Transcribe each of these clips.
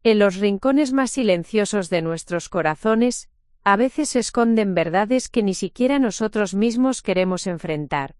En los rincones más silenciosos de nuestros corazones, a veces se esconden verdades que ni siquiera nosotros mismos queremos enfrentar.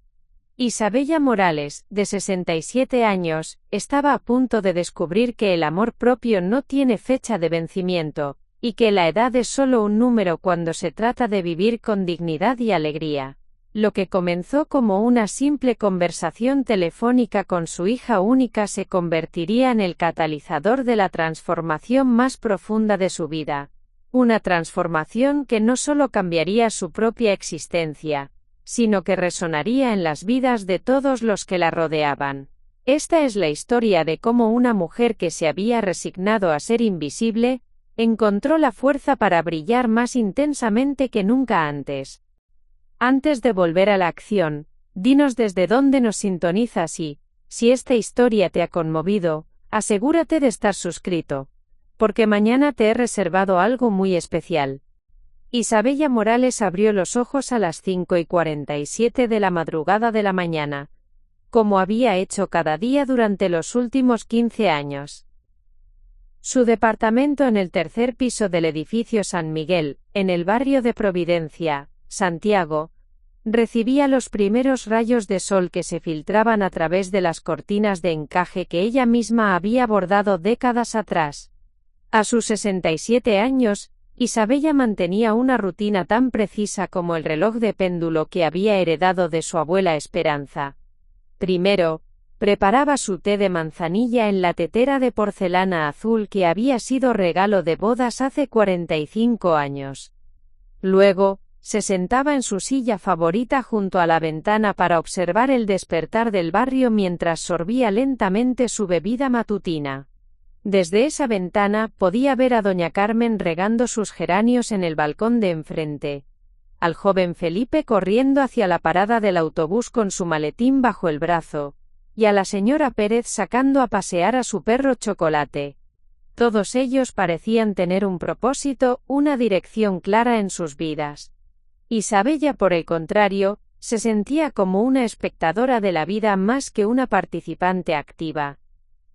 Isabella Morales, de 67 años, estaba a punto de descubrir que el amor propio no tiene fecha de vencimiento, y que la edad es solo un número cuando se trata de vivir con dignidad y alegría. Lo que comenzó como una simple conversación telefónica con su hija única se convertiría en el catalizador de la transformación más profunda de su vida. Una transformación que no solo cambiaría su propia existencia, sino que resonaría en las vidas de todos los que la rodeaban. Esta es la historia de cómo una mujer que se había resignado a ser invisible, encontró la fuerza para brillar más intensamente que nunca antes. Antes de volver a la acción, dinos desde dónde nos sintonizas y, si esta historia te ha conmovido, asegúrate de estar suscrito, porque mañana te he reservado algo muy especial. Isabella Morales abrió los ojos a las 5:47 de la madrugada de la mañana, como había hecho cada día durante los últimos 15 años. Su departamento en el tercer piso del edificio San Miguel, en el barrio de Providencia, Santiago, recibía los primeros rayos de sol que se filtraban a través de las cortinas de encaje que ella misma había bordado décadas atrás. A sus 67 años, Isabella mantenía una rutina tan precisa como el reloj de péndulo que había heredado de su abuela Esperanza. Primero, preparaba su té de manzanilla en la tetera de porcelana azul que había sido regalo de bodas hace 45 años. Luego, se sentaba en su silla favorita junto a la ventana para observar el despertar del barrio mientras sorbía lentamente su bebida matutina. Desde esa ventana podía ver a doña Carmen regando sus geranios en el balcón de enfrente, al joven Felipe corriendo hacia la parada del autobús con su maletín bajo el brazo, y a la señora Pérez sacando a pasear a su perro Chocolate. Todos ellos parecían tener un propósito, una dirección clara en sus vidas. Isabella, por el contrario, se sentía como una espectadora de la vida más que una participante activa.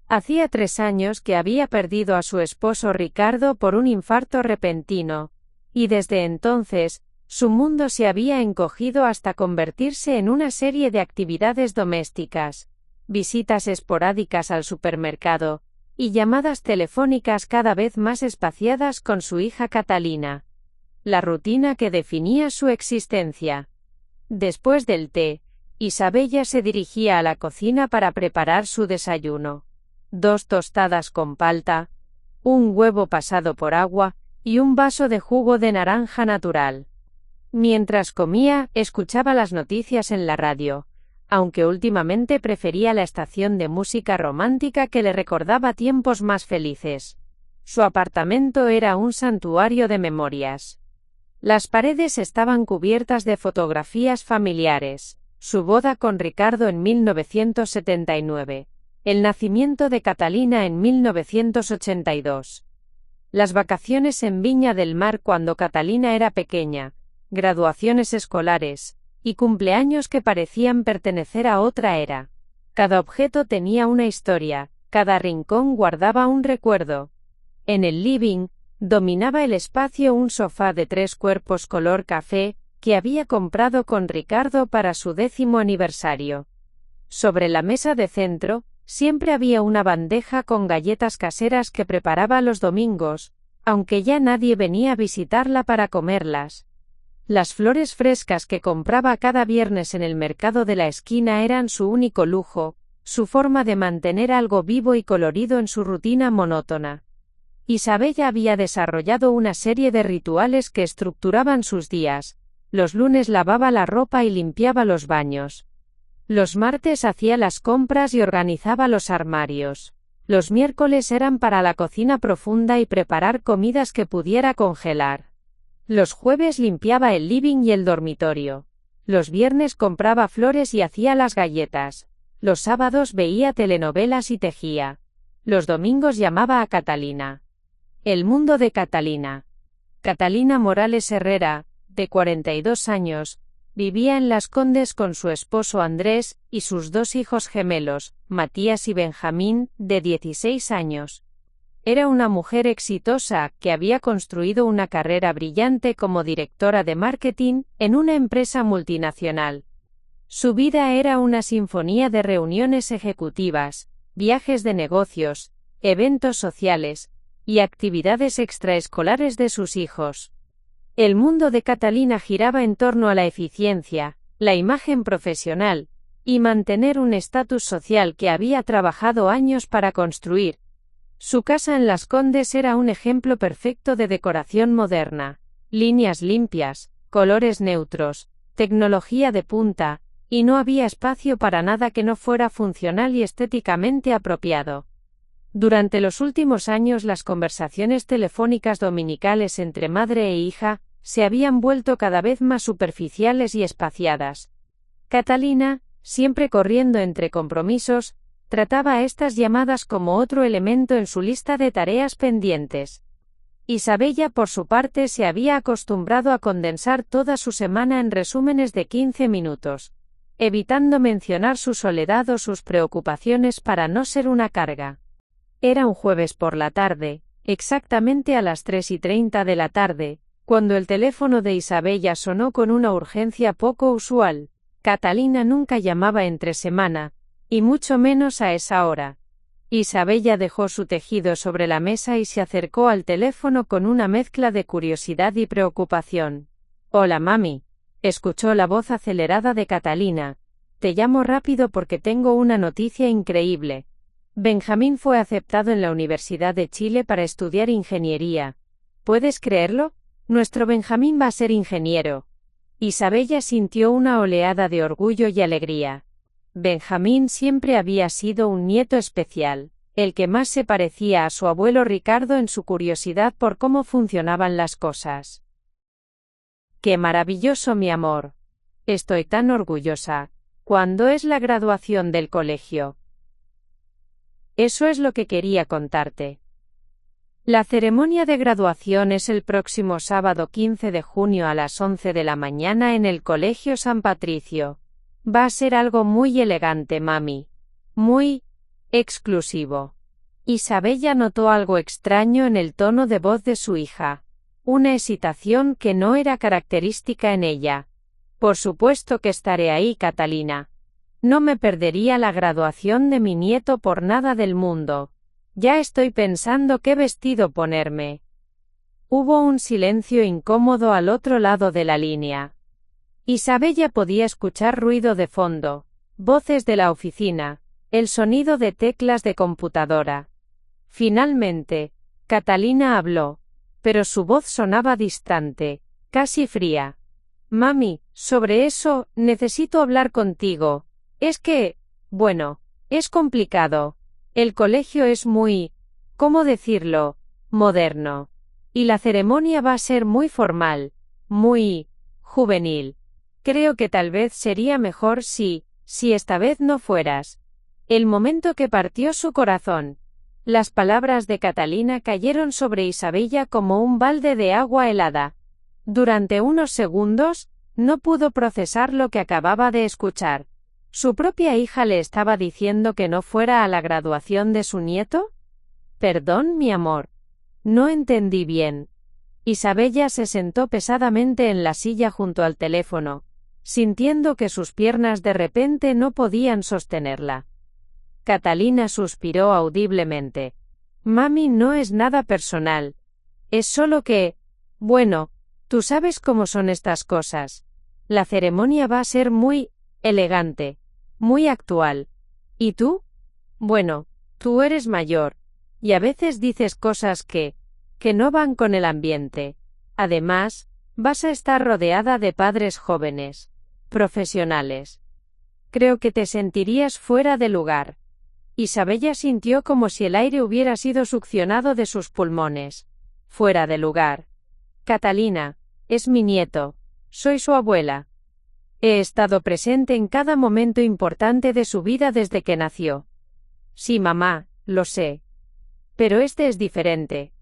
Hacía 3 años que había perdido a su esposo Ricardo por un infarto repentino, y desde entonces, su mundo se había encogido hasta convertirse en una serie de actividades domésticas, visitas esporádicas al supermercado, y llamadas telefónicas cada vez más espaciadas con su hija Catalina. La rutina que definía su existencia. Después del té, Isabella se dirigía a la cocina para preparar su desayuno. 2 tostadas con palta, un huevo pasado por agua, y un vaso de jugo de naranja natural. Mientras comía, escuchaba las noticias en la radio, aunque últimamente prefería la estación de música romántica que le recordaba tiempos más felices. Su apartamento era un santuario de memorias. Las paredes estaban cubiertas de fotografías familiares, su boda con Ricardo en 1979, el nacimiento de Catalina en 1982, las vacaciones en Viña del Mar cuando Catalina era pequeña, graduaciones escolares, y cumpleaños que parecían pertenecer a otra era. Cada objeto tenía una historia, cada rincón guardaba un recuerdo. En el living, dominaba el espacio un sofá de 3 cuerpos color café, que había comprado con Ricardo para su 10º aniversario. Sobre la mesa de centro, siempre había una bandeja con galletas caseras que preparaba los domingos, aunque ya nadie venía a visitarla para comerlas. Las flores frescas que compraba cada viernes en el mercado de la esquina eran su único lujo, su forma de mantener algo vivo y colorido en su rutina monótona. Isabella había desarrollado una serie de rituales que estructuraban sus días. Los lunes lavaba la ropa y limpiaba los baños. Los martes hacía las compras y organizaba los armarios. Los miércoles eran para la cocina profunda y preparar comidas que pudiera congelar. Los jueves limpiaba el living y el dormitorio. Los viernes compraba flores y hacía las galletas. Los sábados veía telenovelas y tejía. Los domingos llamaba a Catalina. El mundo de Catalina. Catalina Morales Herrera, de 42 años, vivía en Las Condes con su esposo Andrés, y sus 2 hijos gemelos, Matías y Benjamín, de 16 años. Era una mujer exitosa, que había construido una carrera brillante como directora de marketing, en una empresa multinacional. Su vida era una sinfonía de reuniones ejecutivas, viajes de negocios, eventos sociales, y actividades extraescolares de sus hijos. El mundo de Catalina giraba en torno a la eficiencia, la imagen profesional, y mantener un estatus social que había trabajado años para construir. Su casa en Las Condes era un ejemplo perfecto de decoración moderna, líneas limpias, colores neutros, tecnología de punta, y no había espacio para nada que no fuera funcional y estéticamente apropiado. Durante los últimos años las conversaciones telefónicas dominicales entre madre e hija se habían vuelto cada vez más superficiales y espaciadas. Catalina, siempre corriendo entre compromisos, trataba a estas llamadas como otro elemento en su lista de tareas pendientes. Isabella, por su parte, se había acostumbrado a condensar toda su semana en resúmenes de 15 minutos, evitando mencionar su soledad o sus preocupaciones para no ser una carga. Era un jueves por la tarde, exactamente a las 3:30 de la tarde, cuando el teléfono de Isabella sonó con una urgencia poco usual. Catalina nunca llamaba entre semana, y mucho menos a esa hora. Isabella dejó su tejido sobre la mesa y se acercó al teléfono con una mezcla de curiosidad y preocupación. «Hola, mami», escuchó la voz acelerada de Catalina. «Te llamo rápido porque tengo una noticia increíble. Benjamín fue aceptado en la Universidad de Chile para estudiar ingeniería. ¿Puedes creerlo? Nuestro Benjamín va a ser ingeniero». Isabella sintió una oleada de orgullo y alegría. Benjamín siempre había sido un nieto especial, el que más se parecía a su abuelo Ricardo en su curiosidad por cómo funcionaban las cosas. ¡Qué maravilloso, mi amor! Estoy tan orgullosa. ¿Cuándo es la graduación del colegio? Eso es lo que quería contarte. La ceremonia de graduación es el próximo sábado 15 de junio a las 11 de la mañana en el Colegio San Patricio. Va a ser algo muy elegante, mami. Muy exclusivo. Isabella notó algo extraño en el tono de voz de su hija. Una hesitación que no era característica en ella. Por supuesto que estaré ahí, Catalina. No me perdería la graduación de mi nieto por nada del mundo. Ya estoy pensando qué vestido ponerme. Hubo un silencio incómodo al otro lado de la línea. Isabella podía escuchar ruido de fondo, voces de la oficina, el sonido de teclas de computadora. Finalmente, Catalina habló, pero su voz sonaba distante, casi fría. «Mami, sobre eso, necesito hablar contigo. Es que, bueno, es complicado. El colegio es muy, ¿cómo decirlo?, moderno. Y la ceremonia va a ser muy formal, muy juvenil. Creo que tal vez sería mejor si esta vez no fueras». El momento que partió su corazón. Las palabras de Catalina cayeron sobre Isabella como un balde de agua helada. Durante unos segundos, no pudo procesar lo que acababa de escuchar. ¿Su propia hija le estaba diciendo que no fuera a la graduación de su nieto? «Perdón, mi amor. No entendí bien». Isabella se sentó pesadamente en la silla junto al teléfono, sintiendo que sus piernas de repente no podían sostenerla. Catalina suspiró audiblemente. «Mami, no es nada personal. Es solo que, bueno, tú sabes cómo son estas cosas. La ceremonia va a ser muy elegante, muy actual. ¿Y tú? Bueno, tú eres mayor, y a veces dices cosas que no van con el ambiente. Además, vas a estar rodeada de padres jóvenes, profesionales. Creo que te sentirías fuera de lugar». Isabella sintió como si el aire hubiera sido succionado de sus pulmones. «Fuera de lugar. Catalina, es mi nieto. Soy su abuela. He estado presente en cada momento importante de su vida desde que nació». «Sí, mamá, lo sé. Pero este es diferente.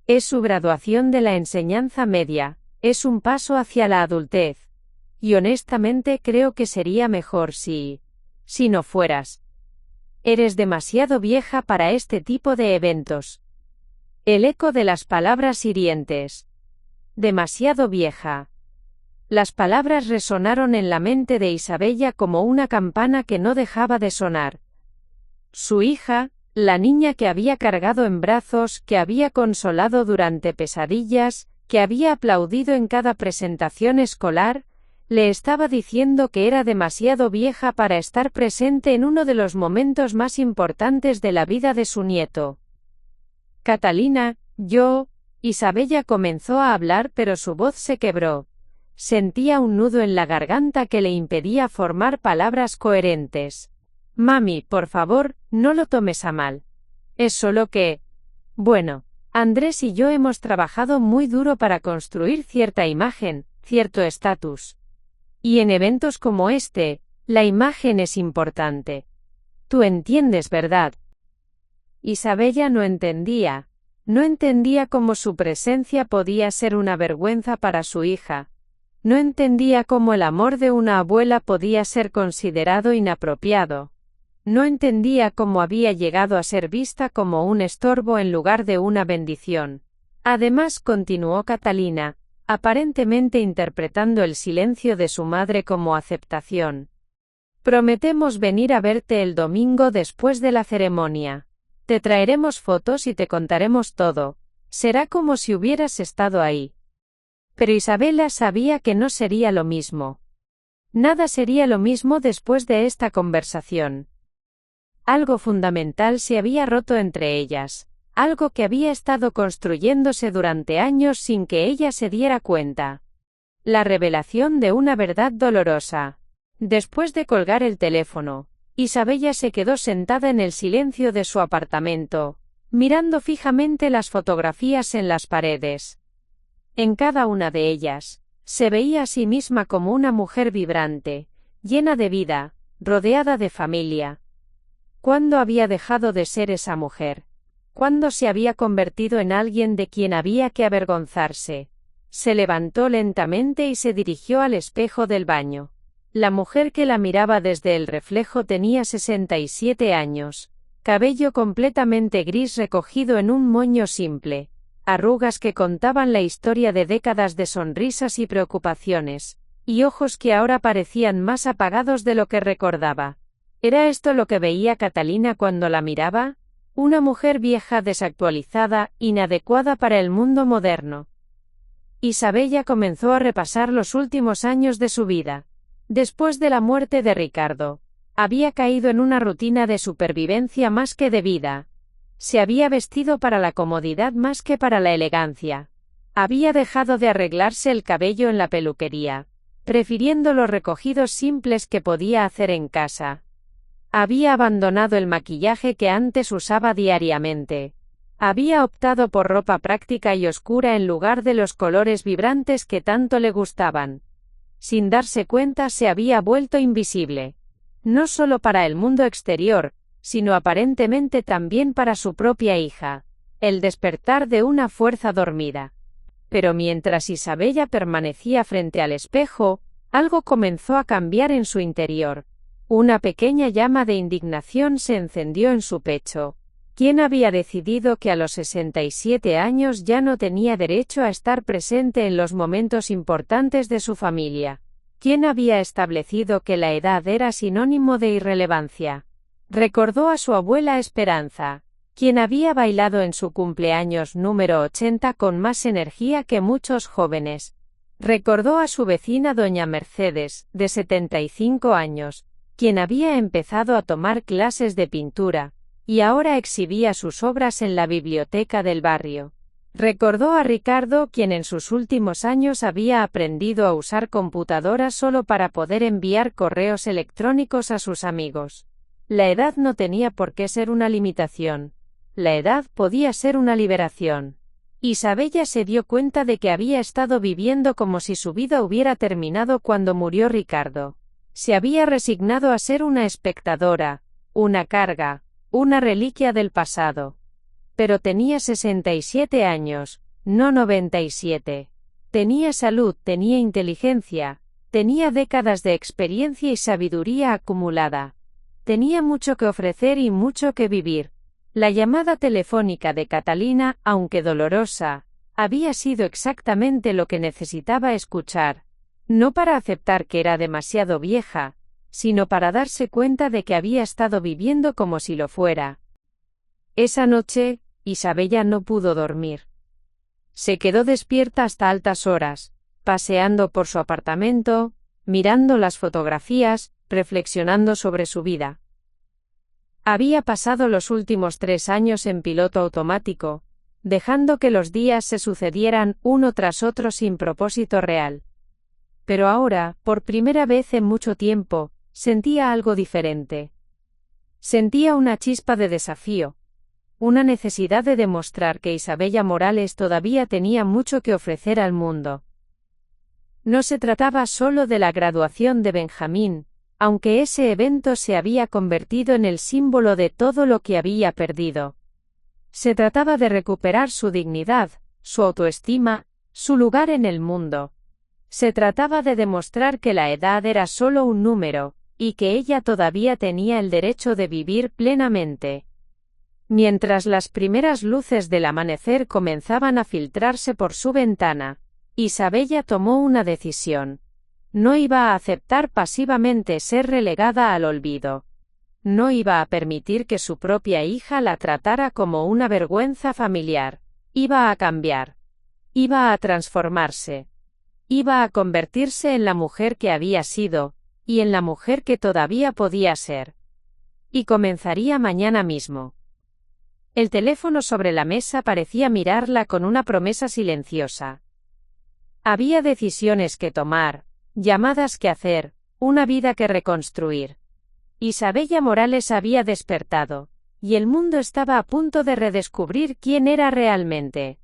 Es su graduación de la enseñanza media, es un paso hacia la adultez. Y honestamente creo que sería mejor si no fueras. Eres demasiado vieja para este tipo de eventos». El eco de las palabras hirientes. Demasiado vieja. Las palabras resonaron en la mente de Isabella como una campana que no dejaba de sonar. Su hija, la niña que había cargado en brazos, que había consolado durante pesadillas, que había aplaudido en cada presentación escolar, le estaba diciendo que era demasiado vieja para estar presente en uno de los momentos más importantes de la vida de su nieto. Catalina, Isabella comenzó a hablar, pero su voz se quebró. Sentía un nudo en la garganta que le impedía formar palabras coherentes. Mami, por favor, no lo tomes a mal. Es solo que... Bueno, Andrés y yo hemos trabajado muy duro para construir cierta imagen, cierto estatus. Y en eventos como este, la imagen es importante. Tú entiendes, ¿verdad? Isabella no entendía. No entendía cómo su presencia podía ser una vergüenza para su hija. No entendía cómo el amor de una abuela podía ser considerado inapropiado. No entendía cómo había llegado a ser vista como un estorbo en lugar de una bendición. Además, continuó Catalina, aparentemente interpretando el silencio de su madre como aceptación. Prometemos venir a verte el domingo después de la ceremonia. Te traeremos fotos y te contaremos todo. Será como si hubieras estado ahí. Pero Isabella sabía que no sería lo mismo. Nada sería lo mismo después de esta conversación. Algo fundamental se había roto entre ellas, algo que había estado construyéndose durante años sin que ella se diera cuenta. La revelación de una verdad dolorosa. Después de colgar el teléfono, Isabella se quedó sentada en el silencio de su apartamento, mirando fijamente las fotografías en las paredes. En cada una de ellas, se veía a sí misma como una mujer vibrante, llena de vida, rodeada de familia. ¿Cuándo había dejado de ser esa mujer? ¿Cuándo se había convertido en alguien de quien había que avergonzarse? Se levantó lentamente y se dirigió al espejo del baño. La mujer que la miraba desde el reflejo tenía 67 años, cabello completamente gris recogido en un moño simple, arrugas que contaban la historia de décadas de sonrisas y preocupaciones, y ojos que ahora parecían más apagados de lo que recordaba. ¿Era esto lo que veía Catalina cuando la miraba? Una mujer vieja, desactualizada, inadecuada para el mundo moderno. Isabella comenzó a repasar los últimos años de su vida. Después de la muerte de Ricardo, había caído en una rutina de supervivencia más que de vida. Se había vestido para la comodidad más que para la elegancia. Había dejado de arreglarse el cabello en la peluquería, prefiriendo los recogidos simples que podía hacer en casa. Había abandonado el maquillaje que antes usaba diariamente. Había optado por ropa práctica y oscura en lugar de los colores vibrantes que tanto le gustaban. Sin darse cuenta se había vuelto invisible. No solo para el mundo exterior, sino aparentemente también para su propia hija. El despertar de una fuerza dormida. Pero mientras Isabella permanecía frente al espejo, algo comenzó a cambiar en su interior. Una pequeña llama de indignación se encendió en su pecho. ¿Quién había decidido que a los 67 años ya no tenía derecho a estar presente en los momentos importantes de su familia? ¿Quién había establecido que la edad era sinónimo de irrelevancia? Recordó a su abuela Esperanza, quien había bailado en su cumpleaños número 80 con más energía que muchos jóvenes. Recordó a su vecina doña Mercedes, de 75 años, quien había empezado a tomar clases de pintura, y ahora exhibía sus obras en la biblioteca del barrio. Recordó a Ricardo, quien en sus últimos años había aprendido a usar computadora solo para poder enviar correos electrónicos a sus amigos. La edad no tenía por qué ser una limitación. La edad podía ser una liberación. Isabella se dio cuenta de que había estado viviendo como si su vida hubiera terminado cuando murió Ricardo. Se había resignado a ser una espectadora, una carga, una reliquia del pasado. Pero tenía 67 años, no 97. Tenía salud, tenía inteligencia, tenía décadas de experiencia y sabiduría acumulada. Tenía mucho que ofrecer y mucho que vivir. La llamada telefónica de Catalina, aunque dolorosa, había sido exactamente lo que necesitaba escuchar, no para aceptar que era demasiado vieja, sino para darse cuenta de que había estado viviendo como si lo fuera. Esa noche, Isabella no pudo dormir. Se quedó despierta hasta altas horas, paseando por su apartamento, mirando las fotografías, reflexionando sobre su vida. Había pasado los últimos 3 años en piloto automático, dejando que los días se sucedieran uno tras otro sin propósito real. Pero ahora, por primera vez en mucho tiempo, sentía algo diferente. Sentía una chispa de desafío, una necesidad de demostrar que Isabella Morales todavía tenía mucho que ofrecer al mundo. No se trataba solo de la graduación de Benjamín, aunque ese evento se había convertido en el símbolo de todo lo que había perdido. Se trataba de recuperar su dignidad, su autoestima, su lugar en el mundo. Se trataba de demostrar que la edad era solo un número, y que ella todavía tenía el derecho de vivir plenamente. Mientras las primeras luces del amanecer comenzaban a filtrarse por su ventana, Isabella tomó una decisión. No iba a aceptar pasivamente ser relegada al olvido. No iba a permitir que su propia hija la tratara como una vergüenza familiar. Iba a cambiar. Iba a transformarse. Iba a convertirse en la mujer que había sido, y en la mujer que todavía podía ser. Y comenzaría mañana mismo. El teléfono sobre la mesa parecía mirarla con una promesa silenciosa. Había decisiones que tomar, llamadas que hacer, una vida que reconstruir. Isabella Morales había despertado, y el mundo estaba a punto de redescubrir quién era realmente.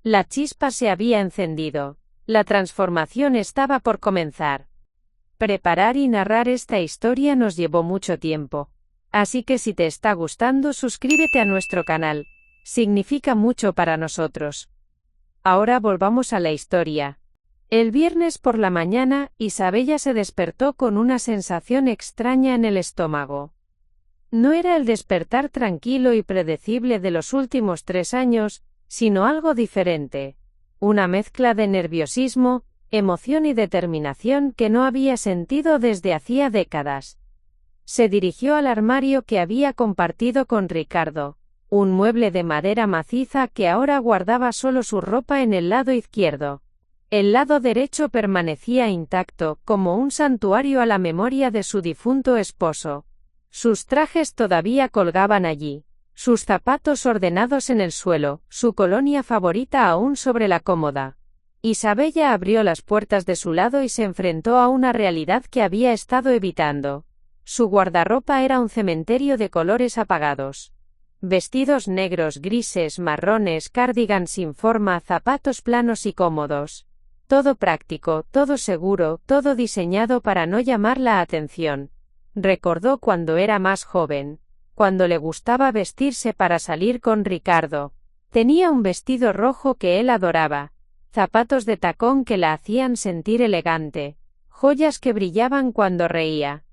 La chispa se había encendido, la transformación estaba por comenzar. Preparar y narrar esta historia nos llevó mucho tiempo. Así que si te está gustando, suscríbete a nuestro canal. Significa mucho para nosotros. Ahora volvamos a la historia. El viernes por la mañana, Isabella se despertó con una sensación extraña en el estómago. No era el despertar tranquilo y predecible de los últimos 3 años, sino algo diferente. Una mezcla de nerviosismo, emoción y determinación que no había sentido desde hacía décadas. Se dirigió al armario que había compartido con Ricardo, un mueble de madera maciza que ahora guardaba solo su ropa en el lado izquierdo. El lado derecho permanecía intacto, como un santuario a la memoria de su difunto esposo. Sus trajes todavía colgaban allí, sus zapatos ordenados en el suelo, su colonia favorita aún sobre la cómoda. Isabella abrió las puertas de su lado y se enfrentó a una realidad que había estado evitando. Su guardarropa era un cementerio de colores apagados. Vestidos negros, grises, marrones, cardigans sin forma, zapatos planos y cómodos. Todo práctico, todo seguro, todo diseñado para no llamar la atención. Recordó cuando era más joven, cuando le gustaba vestirse para salir con Ricardo. Tenía un vestido rojo que él adoraba, zapatos de tacón que la hacían sentir elegante, joyas que brillaban cuando reía.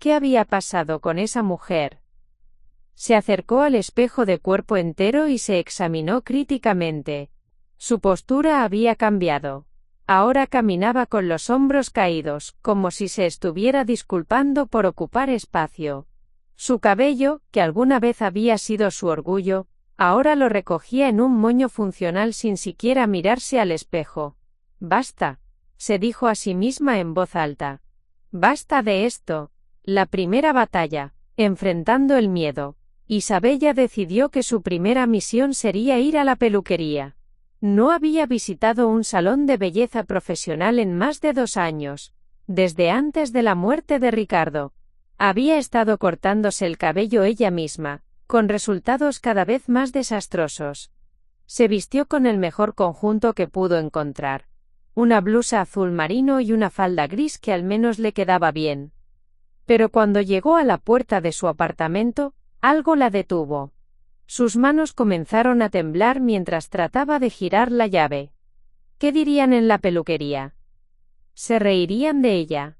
¿Qué había pasado con esa mujer? Se acercó al espejo de cuerpo entero y se examinó críticamente. Su postura había cambiado. Ahora caminaba con los hombros caídos, como si se estuviera disculpando por ocupar espacio. Su cabello, que alguna vez había sido su orgullo, ahora lo recogía en un moño funcional sin siquiera mirarse al espejo. «Basta», se dijo a sí misma en voz alta. «Basta de esto». La primera batalla, enfrentando el miedo. Isabella decidió que su primera misión sería ir a la peluquería. No había visitado un salón de belleza profesional en más de 2 años, desde antes de la muerte de Ricardo. Había estado cortándose el cabello ella misma, con resultados cada vez más desastrosos. Se vistió con el mejor conjunto que pudo encontrar. Una blusa azul marino y una falda gris que al menos le quedaba bien. Pero cuando llegó a la puerta de su apartamento, algo la detuvo. Sus manos comenzaron a temblar mientras trataba de girar la llave. ¿Qué dirían en la peluquería? ¿Se reirían de ella?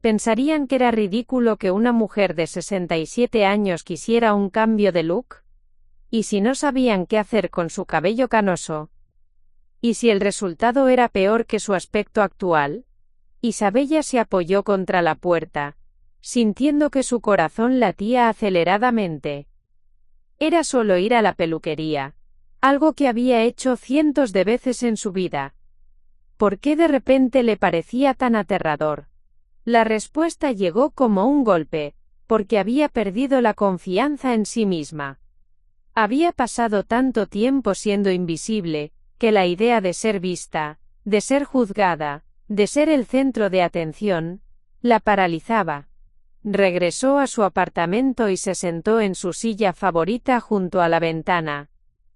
¿Pensarían que era ridículo que una mujer de 67 años quisiera un cambio de look? ¿Y si no sabían qué hacer con su cabello canoso? ¿Y si el resultado era peor que su aspecto actual? Isabella se apoyó contra la puerta, sintiendo que su corazón latía aceleradamente. Era solo ir a la peluquería, algo que había hecho cientos de veces en su vida. ¿Por qué de repente le parecía tan aterrador? La respuesta llegó como un golpe, porque había perdido la confianza en sí misma. Había pasado tanto tiempo siendo invisible, que la idea de ser vista, de ser juzgada, de ser el centro de atención, la paralizaba. Regresó a su apartamento y se sentó en su silla favorita junto a la ventana.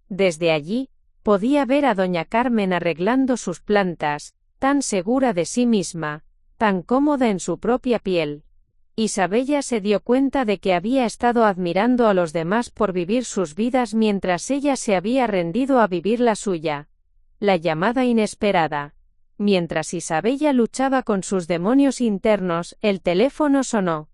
Desde allí, podía ver a doña Carmen arreglando sus plantas, tan segura de sí misma, tan cómoda en su propia piel. Isabella se dio cuenta de que había estado admirando a los demás por vivir sus vidas mientras ella se había rendido a vivir la suya. La llamada inesperada. Mientras Isabella luchaba con sus demonios internos, el teléfono sonó.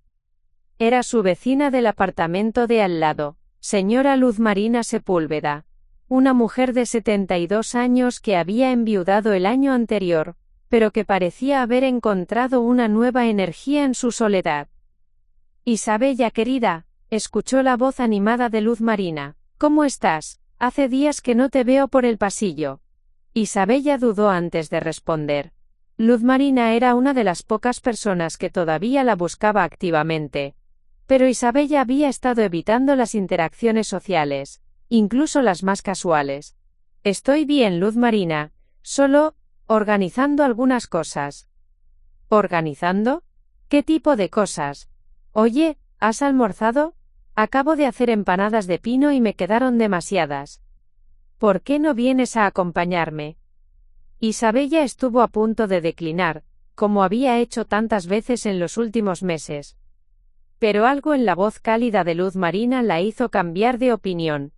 Era su vecina del apartamento de al lado, señora Luz Marina Sepúlveda, una mujer de 72 años que había enviudado el año anterior, pero que parecía haber encontrado una nueva energía en su soledad. Isabella querida, escuchó la voz animada de Luz Marina. ¿Cómo estás? Hace días que no te veo por el pasillo. Isabella dudó antes de responder. Luz Marina era una de las pocas personas que todavía la buscaba activamente. Pero Isabella había estado evitando las interacciones sociales, incluso las más casuales. Estoy bien, Luz Marina, solo organizando algunas cosas. ¿Organizando? ¿Qué tipo de cosas? Oye, ¿has almorzado? Acabo de hacer empanadas de pino y me quedaron demasiadas. ¿Por qué no vienes a acompañarme? Isabella estuvo a punto de declinar, como había hecho tantas veces en los últimos meses. Pero algo en la voz cálida de Luz Marina la hizo cambiar de opinión.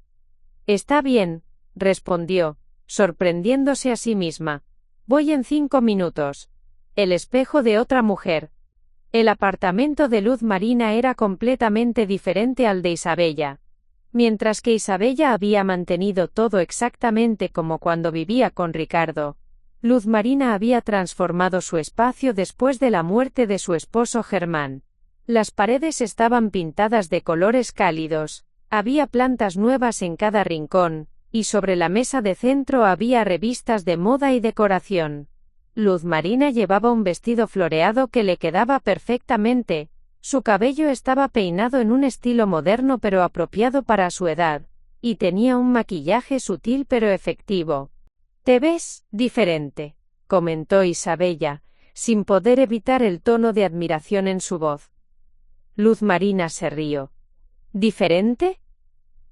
Está bien, respondió, sorprendiéndose a sí misma. Voy en 5 minutos. El espejo de otra mujer. El apartamento de Luz Marina era completamente diferente al de Isabella. Mientras que Isabella había mantenido todo exactamente como cuando vivía con Ricardo, Luz Marina había transformado su espacio después de la muerte de su esposo Germán. Las paredes estaban pintadas de colores cálidos, había plantas nuevas en cada rincón, y sobre la mesa de centro había revistas de moda y decoración. Luz Marina llevaba un vestido floreado que le quedaba perfectamente. Su cabello estaba peinado en un estilo moderno pero apropiado para su edad, y tenía un maquillaje sutil pero efectivo. «Te ves diferente», comentó Isabella, sin poder evitar el tono de admiración en su voz. Luz Marina se rió. ¿Diferente?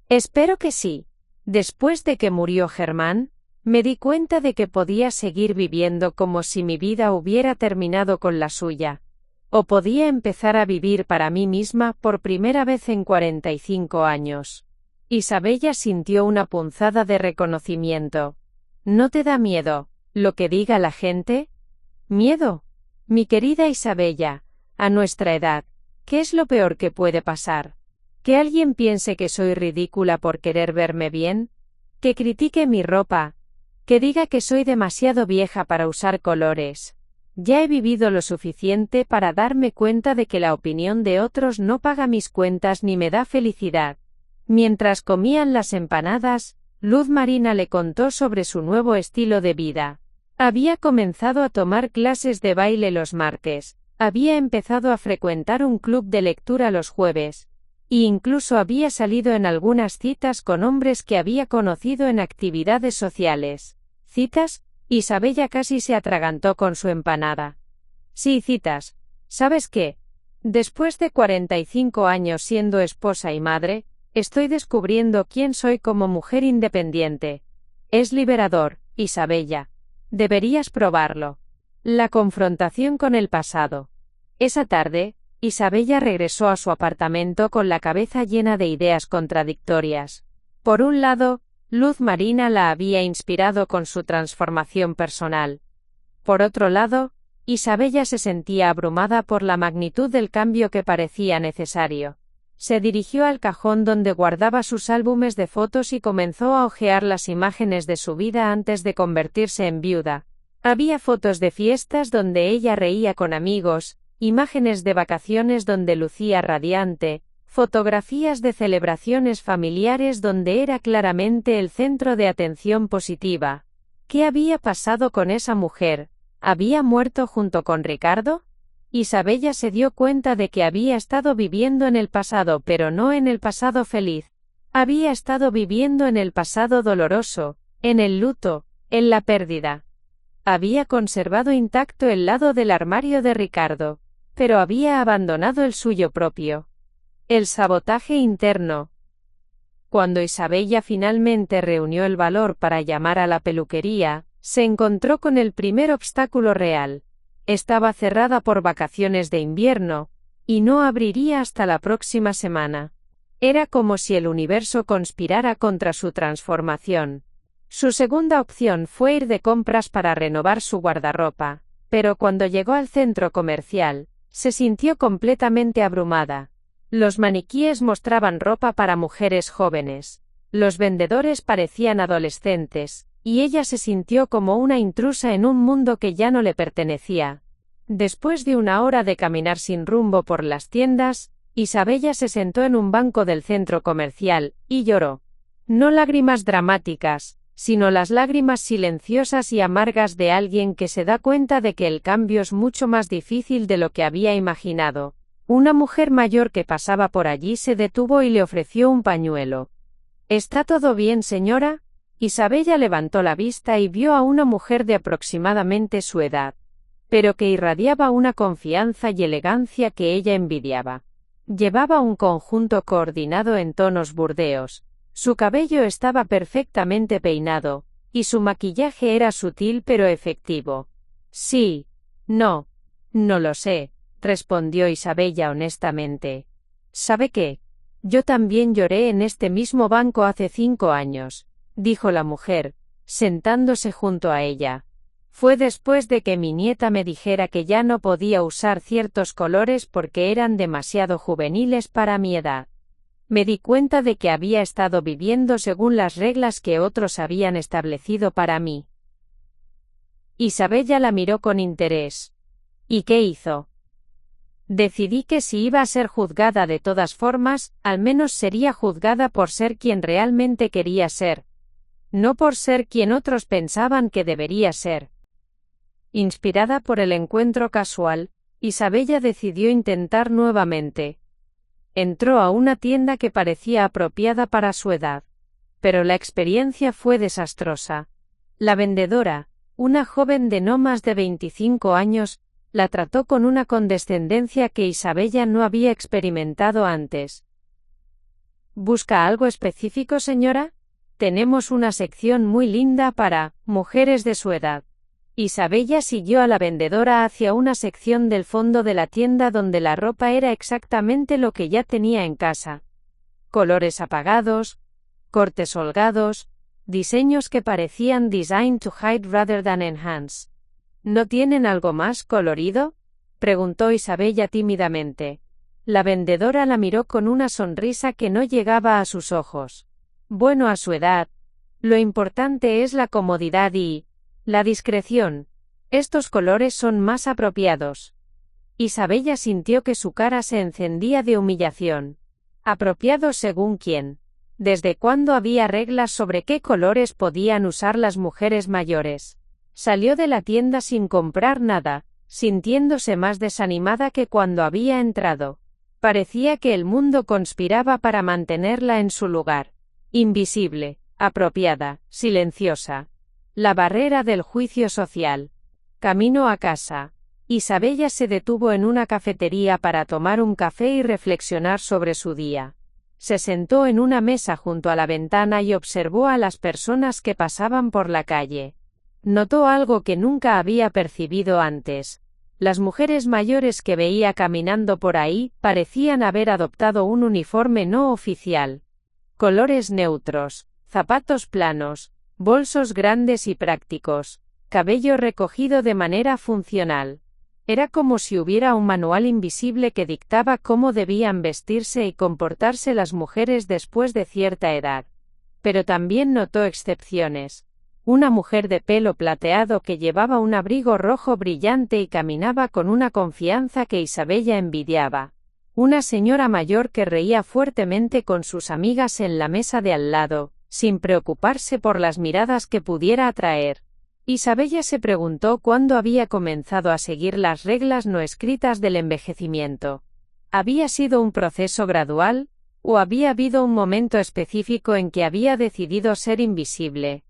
Espero que sí. Después de que murió Germán, me di cuenta de que podía seguir viviendo como si mi vida hubiera terminado con la suya. O podía empezar a vivir para mí misma por primera vez en 45 años. Isabella sintió una punzada de reconocimiento. ¿No te da miedo lo que diga la gente? ¿Miedo? Mi querida Isabella, a nuestra edad, ¿qué es lo peor que puede pasar? ¿Que alguien piense que soy ridícula por querer verme bien? ¿Que critique mi ropa? ¿Que diga que soy demasiado vieja para usar colores? Ya he vivido lo suficiente para darme cuenta de que la opinión de otros no paga mis cuentas ni me da felicidad. Mientras comían las empanadas, Luz Marina le contó sobre su nuevo estilo de vida. Había comenzado a tomar clases de baile los martes, había empezado a frecuentar un club de lectura los jueves, e incluso había salido en algunas citas con hombres que había conocido en actividades sociales. ¿Citas? Isabella casi se atragantó con su empanada. Sí, citas. ¿Sabes qué? Después de 45 años siendo esposa y madre, estoy descubriendo quién soy como mujer independiente. Es liberador, Isabella. Deberías probarlo. La confrontación con el pasado. Esa tarde, Isabella regresó a su apartamento con la cabeza llena de ideas contradictorias. Por un lado, Luz Marina la había inspirado con su transformación personal. Por otro lado, Isabella se sentía abrumada por la magnitud del cambio que parecía necesario. Se dirigió al cajón donde guardaba sus álbumes de fotos y comenzó a hojear las imágenes de su vida antes de convertirse en viuda. Había fotos de fiestas donde ella reía con amigos, imágenes de vacaciones donde lucía radiante, fotografías de celebraciones familiares donde era claramente el centro de atención positiva. ¿Qué había pasado con esa mujer? ¿Había muerto junto con Ricardo? Isabella se dio cuenta de que había estado viviendo en el pasado, pero no en el pasado feliz. Había estado viviendo en el pasado doloroso, en el luto, en la pérdida. Había conservado intacto el lado del armario de Ricardo, pero había abandonado el suyo propio. El sabotaje interno. Cuando Isabella finalmente reunió el valor para llamar a la peluquería, se encontró con el primer obstáculo real. Estaba cerrada por vacaciones de invierno, y no abriría hasta la próxima semana. Era como si el universo conspirara contra su transformación. Su segunda opción fue ir de compras para renovar su guardarropa, pero cuando llegó al centro comercial, se sintió completamente abrumada. Los maniquíes mostraban ropa para mujeres jóvenes. Los vendedores parecían adolescentes, y ella se sintió como una intrusa en un mundo que ya no le pertenecía. Después de una hora de caminar sin rumbo por las tiendas, Isabella se sentó en un banco del centro comercial, y lloró. No lágrimas dramáticas, sino las lágrimas silenciosas y amargas de alguien que se da cuenta de que el cambio es mucho más difícil de lo que había imaginado. Una mujer mayor que pasaba por allí se detuvo y le ofreció un pañuelo. ¿Está todo bien, señora? Isabella levantó la vista y vio a una mujer de aproximadamente su edad, pero que irradiaba una confianza y elegancia que ella envidiaba. Llevaba un conjunto coordinado en tonos burdeos, su cabello estaba perfectamente peinado, y su maquillaje era sutil pero efectivo. Sí, no lo sé, respondió Isabella honestamente. ¿Sabe qué? Yo también lloré en este mismo banco hace 5 años. Dijo la mujer, sentándose junto a ella. Fue después de que mi nieta me dijera que ya no podía usar ciertos colores porque eran demasiado juveniles para mi edad. Me di cuenta de que había estado viviendo según las reglas que otros habían establecido para mí. Isabella la miró con interés. ¿Y qué hizo? Decidí que si iba a ser juzgada de todas formas, al menos sería juzgada por ser quien realmente quería ser. No por ser quien otros pensaban que debería ser. Inspirada por el encuentro casual, Isabella decidió intentar nuevamente. Entró a una tienda que parecía apropiada para su edad. Pero la experiencia fue desastrosa. La vendedora, una joven de no más de 25 años, la trató con una condescendencia que Isabella no había experimentado antes. ¿Busca algo específico, señora? Tenemos una sección muy linda para mujeres de su edad. Isabella siguió a la vendedora hacia una sección del fondo de la tienda donde la ropa era exactamente lo que ya tenía en casa. Colores apagados, cortes holgados, diseños que parecían designed to hide rather than enhance. ¿No tienen algo más colorido?, preguntó Isabella tímidamente. La vendedora la miró con una sonrisa que no llegaba a sus ojos. Bueno, a su edad, lo importante es la comodidad y la discreción. Estos colores son más apropiados. Isabella sintió que su cara se encendía de humillación. ¿Apropiados según quién? ¿Desde cuándo había reglas sobre qué colores podían usar las mujeres mayores? Salió de la tienda sin comprar nada, sintiéndose más desanimada que cuando había entrado. Parecía que el mundo conspiraba para mantenerla en su lugar. Invisible, apropiada, silenciosa. La barrera del juicio social. Camino a casa. Isabella se detuvo en una cafetería para tomar un café y reflexionar sobre su día. Se sentó en una mesa junto a la ventana y observó a las personas que pasaban por la calle. Notó algo que nunca había percibido antes. Las mujeres mayores que veía caminando por ahí parecían haber adoptado un uniforme no oficial. Colores neutros, zapatos planos, bolsos grandes y prácticos, cabello recogido de manera funcional. Era como si hubiera un manual invisible que dictaba cómo debían vestirse y comportarse las mujeres después de cierta edad. Pero también notó excepciones. Una mujer de pelo plateado que llevaba un abrigo rojo brillante y caminaba con una confianza que Isabella envidiaba. Una señora mayor que reía fuertemente con sus amigas en la mesa de al lado, sin preocuparse por las miradas que pudiera atraer. Isabella se preguntó cuándo había comenzado a seguir las reglas no escritas del envejecimiento. ¿Había sido un proceso gradual, o había habido un momento específico en que había decidido ser invisible?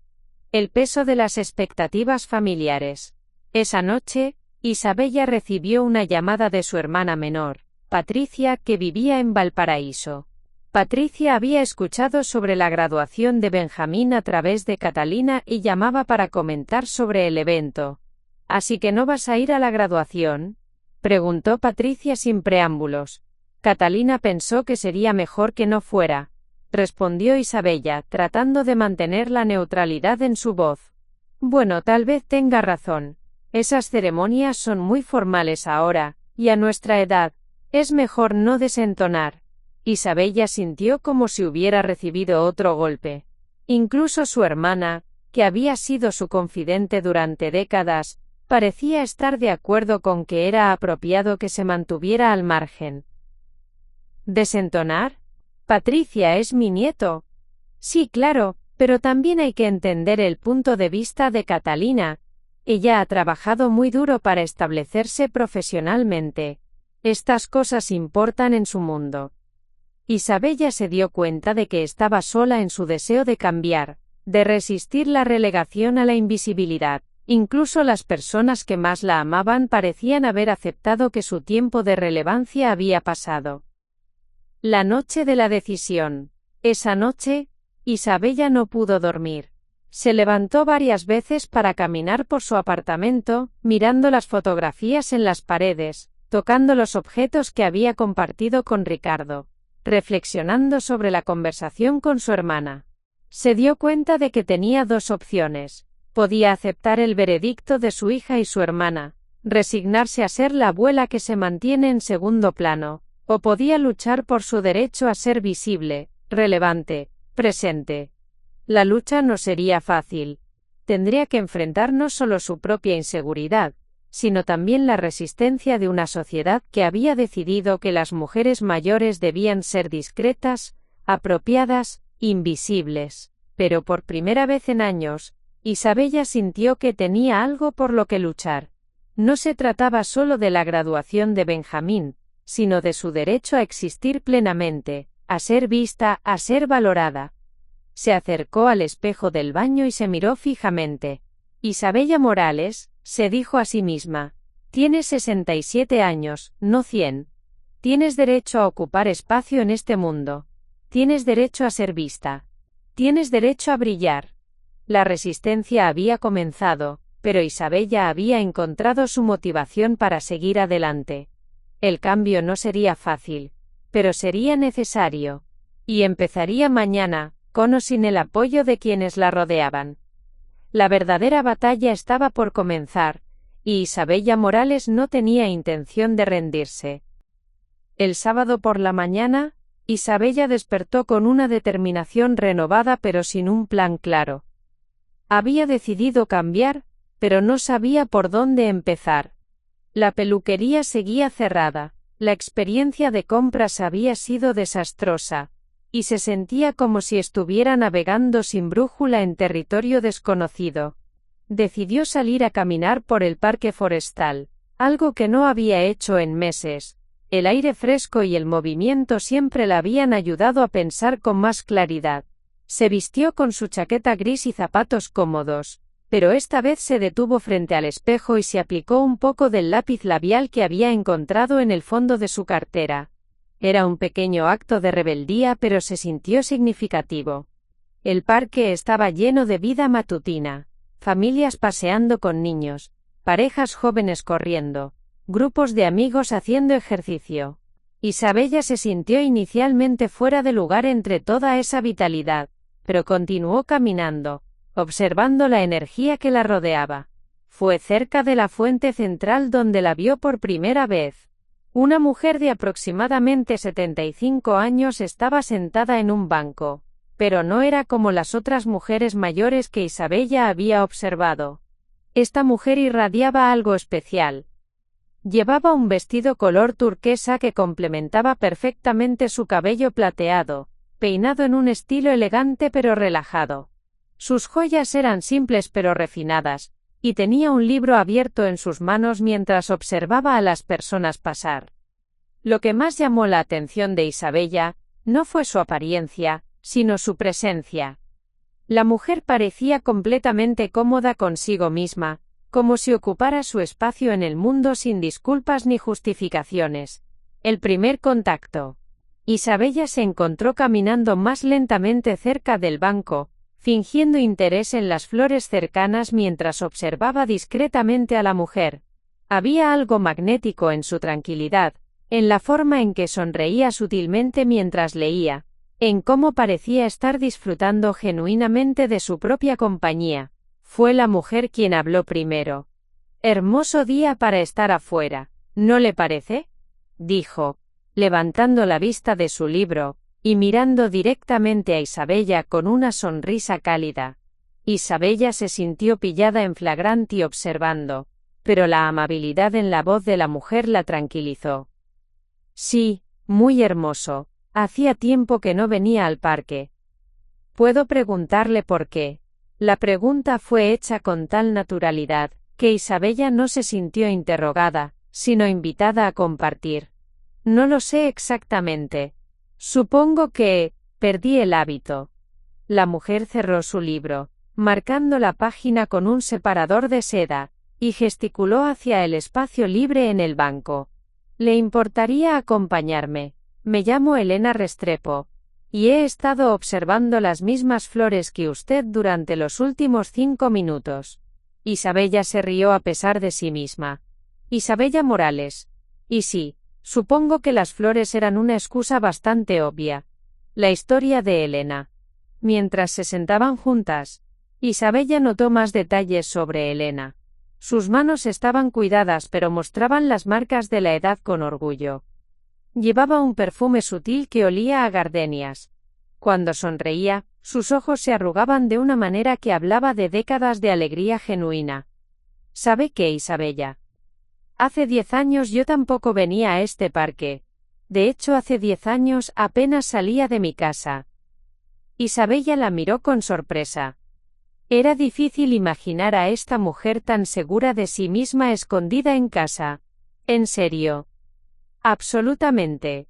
El peso de las expectativas familiares. Esa noche, Isabella recibió una llamada de su hermana menor, Patricia, que vivía en Valparaíso. Patricia había escuchado sobre la graduación de Benjamín a través de Catalina y llamaba para comentar sobre el evento. ¿Así que no vas a ir a la graduación?, preguntó Patricia sin preámbulos. Catalina pensó que sería mejor que no fuera, respondió Isabella, tratando de mantener la neutralidad en su voz. Bueno, tal vez tenga razón. Esas ceremonias son muy formales ahora, y a nuestra edad, es mejor no desentonar. Isabella sintió como si hubiera recibido otro golpe. Incluso su hermana, que había sido su confidente durante décadas, parecía estar de acuerdo con que era apropiado que se mantuviera al margen. ¿Desentonar? Patricia es mi nieto. Sí, claro, pero también hay que entender el punto de vista de Catalina. Ella ha trabajado muy duro para establecerse profesionalmente. Estas cosas importan en su mundo. Isabella se dio cuenta de que estaba sola en su deseo de cambiar, de resistir la relegación a la invisibilidad. Incluso las personas que más la amaban parecían haber aceptado que su tiempo de relevancia había pasado. La noche de la decisión. Esa noche, Isabella no pudo dormir. Se levantó varias veces para caminar por su apartamento, mirando las fotografías en las paredes, tocando los objetos que había compartido con Ricardo, reflexionando sobre la conversación con su hermana. Se dio cuenta de que tenía dos opciones. Podía aceptar el veredicto de su hija y su hermana, resignarse a ser la abuela que se mantiene en segundo plano, o podía luchar por su derecho a ser visible, relevante, presente. La lucha no sería fácil. Tendría que enfrentar no solo su propia inseguridad, sino también la resistencia de una sociedad que había decidido que las mujeres mayores debían ser discretas, apropiadas, invisibles. Pero por primera vez en años, Isabella sintió que tenía algo por lo que luchar. No se trataba solo de la graduación de Benjamín, sino de su derecho a existir plenamente, a ser vista, a ser valorada. Se acercó al espejo del baño y se miró fijamente. Isabella Morales, se dijo a sí misma, tienes 67 años, no 100. Tienes derecho a ocupar espacio en este mundo. Tienes derecho a ser vista. Tienes derecho a brillar. La resistencia había comenzado, pero Isabella había encontrado su motivación para seguir adelante. El cambio no sería fácil, pero sería necesario. Y empezaría mañana, con o sin el apoyo de quienes la rodeaban. La verdadera batalla estaba por comenzar, y Isabella Morales no tenía intención de rendirse. El sábado por la mañana, Isabella despertó con una determinación renovada pero sin un plan claro. Había decidido cambiar, pero no sabía por dónde empezar. La peluquería seguía cerrada, la experiencia de compras había sido desastrosa, y se sentía como si estuviera navegando sin brújula en territorio desconocido. Decidió salir a caminar por el parque forestal, algo que no había hecho en meses. El aire fresco y el movimiento siempre la habían ayudado a pensar con más claridad. Se vistió con su chaqueta gris y zapatos cómodos, pero esta vez se detuvo frente al espejo y se aplicó un poco del lápiz labial que había encontrado en el fondo de su cartera. Era un pequeño acto de rebeldía, pero se sintió significativo. El parque estaba lleno de vida matutina, familias paseando con niños, parejas jóvenes corriendo, grupos de amigos haciendo ejercicio. Isabella se sintió inicialmente fuera de lugar entre toda esa vitalidad, pero continuó caminando, observando la energía que la rodeaba. Fue cerca de la fuente central donde la vio por primera vez. Una mujer de aproximadamente 75 años estaba sentada en un banco, pero no era como las otras mujeres mayores que Isabella había observado. Esta mujer irradiaba algo especial. Llevaba un vestido color turquesa que complementaba perfectamente su cabello plateado, peinado en un estilo elegante pero relajado. Sus joyas eran simples pero refinadas, y tenía un libro abierto en sus manos mientras observaba a las personas pasar. Lo que más llamó la atención de Isabella no fue su apariencia, sino su presencia. La mujer parecía completamente cómoda consigo misma, como si ocupara su espacio en el mundo sin disculpas ni justificaciones. El primer contacto. Isabella se encontró caminando más lentamente cerca del banco, fingiendo interés en las flores cercanas mientras observaba discretamente a la mujer. Había algo magnético en su tranquilidad, en la forma en que sonreía sutilmente mientras leía, en cómo parecía estar disfrutando genuinamente de su propia compañía. Fue la mujer quien habló primero. «Hermoso día para estar afuera, ¿no le parece?», dijo, levantando la vista de su libro, y mirando directamente a Isabella con una sonrisa cálida. Isabella se sintió pillada en flagranti observando, pero la amabilidad en la voz de la mujer la tranquilizó. «Sí, muy hermoso, hacía tiempo que no venía al parque. ¿Puedo preguntarle por qué?». La pregunta fue hecha con tal naturalidad, que Isabella no se sintió interrogada, sino invitada a compartir. «No lo sé exactamente. Supongo que perdí el hábito». La mujer cerró su libro, marcando la página con un separador de seda, y gesticuló hacia el espacio libre en el banco. «¿Le importaría acompañarme? Me llamo Elena Restrepo, y he estado observando las mismas flores que usted durante los últimos 5 minutos». Isabella se rió a pesar de sí misma. Isabella Morales. Y sí, supongo que las flores eran una excusa bastante obvia. La historia de Elena. Mientras se sentaban juntas, Isabella notó más detalles sobre Elena. Sus manos estaban cuidadas pero mostraban las marcas de la edad con orgullo. Llevaba un perfume sutil que olía a gardenias. Cuando sonreía, sus ojos se arrugaban de una manera que hablaba de décadas de alegría genuina. ¿Sabe qué, Isabella? Hace 10 años yo tampoco venía a este parque. De hecho, hace 10 años apenas salía de mi casa. Isabella la miró con sorpresa. Era difícil imaginar a esta mujer tan segura de sí misma escondida en casa. ¿En serio? Absolutamente.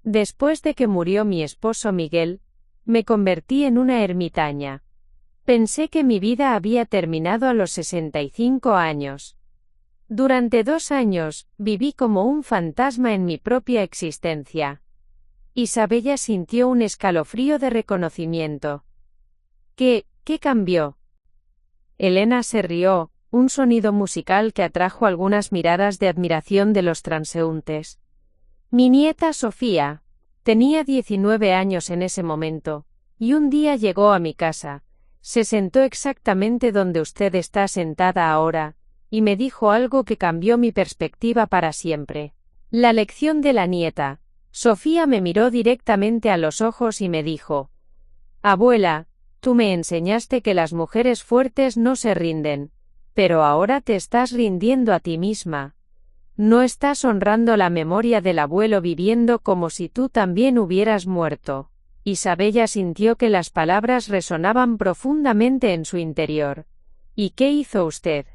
Después de que murió mi esposo Miguel, me convertí en una ermitaña. Pensé que mi vida había terminado a los 65 años. Durante 2 años, viví como un fantasma en mi propia existencia. Isabella sintió un escalofrío de reconocimiento. ¿Qué cambió? Elena se rió, un sonido musical que atrajo algunas miradas de admiración de los transeúntes. Mi nieta Sofía. Tenía 19 años en ese momento, y un día llegó a mi casa. Se sentó exactamente donde usted está sentada ahora, y me dijo algo que cambió mi perspectiva para siempre. La lección de la nieta. Sofía me miró directamente a los ojos y me dijo: «Abuela, tú me enseñaste que las mujeres fuertes no se rinden, pero ahora te estás rindiendo a ti misma. No estás honrando la memoria del abuelo viviendo como si tú también hubieras muerto». Isabella sintió que las palabras resonaban profundamente en su interior. «¿Y qué hizo usted?».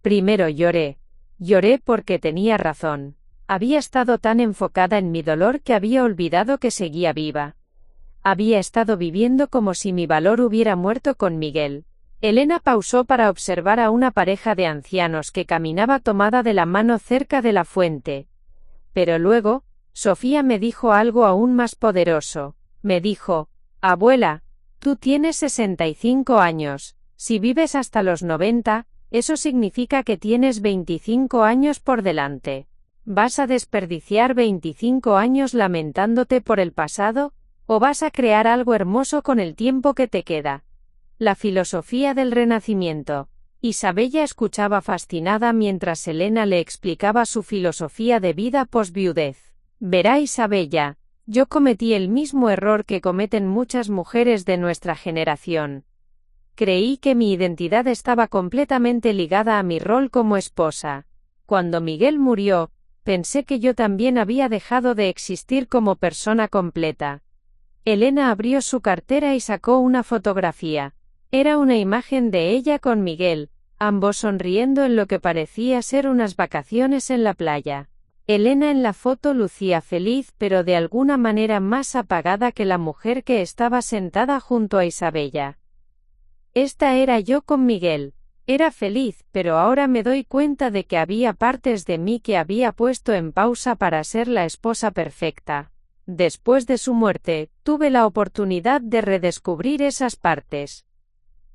Primero lloré. Lloré porque tenía razón. Había estado tan enfocada en mi dolor que había olvidado que seguía viva. Había estado viviendo como si mi valor hubiera muerto con Miguel. Elena pausó para observar a una pareja de ancianos que caminaba tomada de la mano cerca de la fuente. Pero luego, Sofía me dijo algo aún más poderoso. Me dijo: «Abuela, tú tienes 65 años. Si vives hasta los 90, eso significa que tienes 25 años por delante. ¿Vas a desperdiciar 25 años lamentándote por el pasado, o vas a crear algo hermoso con el tiempo que te queda?». La filosofía del Renacimiento. Isabella escuchaba fascinada mientras Elena le explicaba su filosofía de vida posviudez. Verá, Isabella, yo cometí el mismo error que cometen muchas mujeres de nuestra generación. Creí que mi identidad estaba completamente ligada a mi rol como esposa. Cuando Miguel murió, pensé que yo también había dejado de existir como persona completa. Elena abrió su cartera y sacó una fotografía. Era una imagen de ella con Miguel, ambos sonriendo en lo que parecía ser unas vacaciones en la playa. Elena en la foto lucía feliz, pero de alguna manera más apagada que la mujer que estaba sentada junto a Isabella. Esta era yo con Miguel. Era feliz, pero ahora me doy cuenta de que había partes de mí que había puesto en pausa para ser la esposa perfecta. Después de su muerte, tuve la oportunidad de redescubrir esas partes.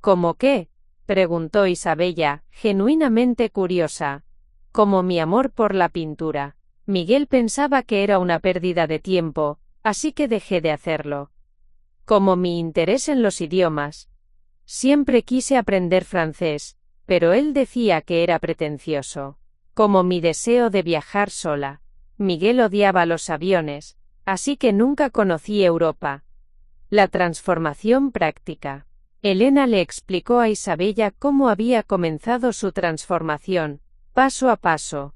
¿Cómo qué?, preguntó Isabella, genuinamente curiosa. Como mi amor por la pintura. Miguel pensaba que era una pérdida de tiempo, así que dejé de hacerlo. Como mi interés en los idiomas. Siempre quise aprender francés, pero él decía que era pretencioso. Como mi deseo de viajar sola. Miguel odiaba los aviones, así que nunca conocí Europa. La transformación práctica. Elena le explicó a Isabella cómo había comenzado su transformación, paso a paso.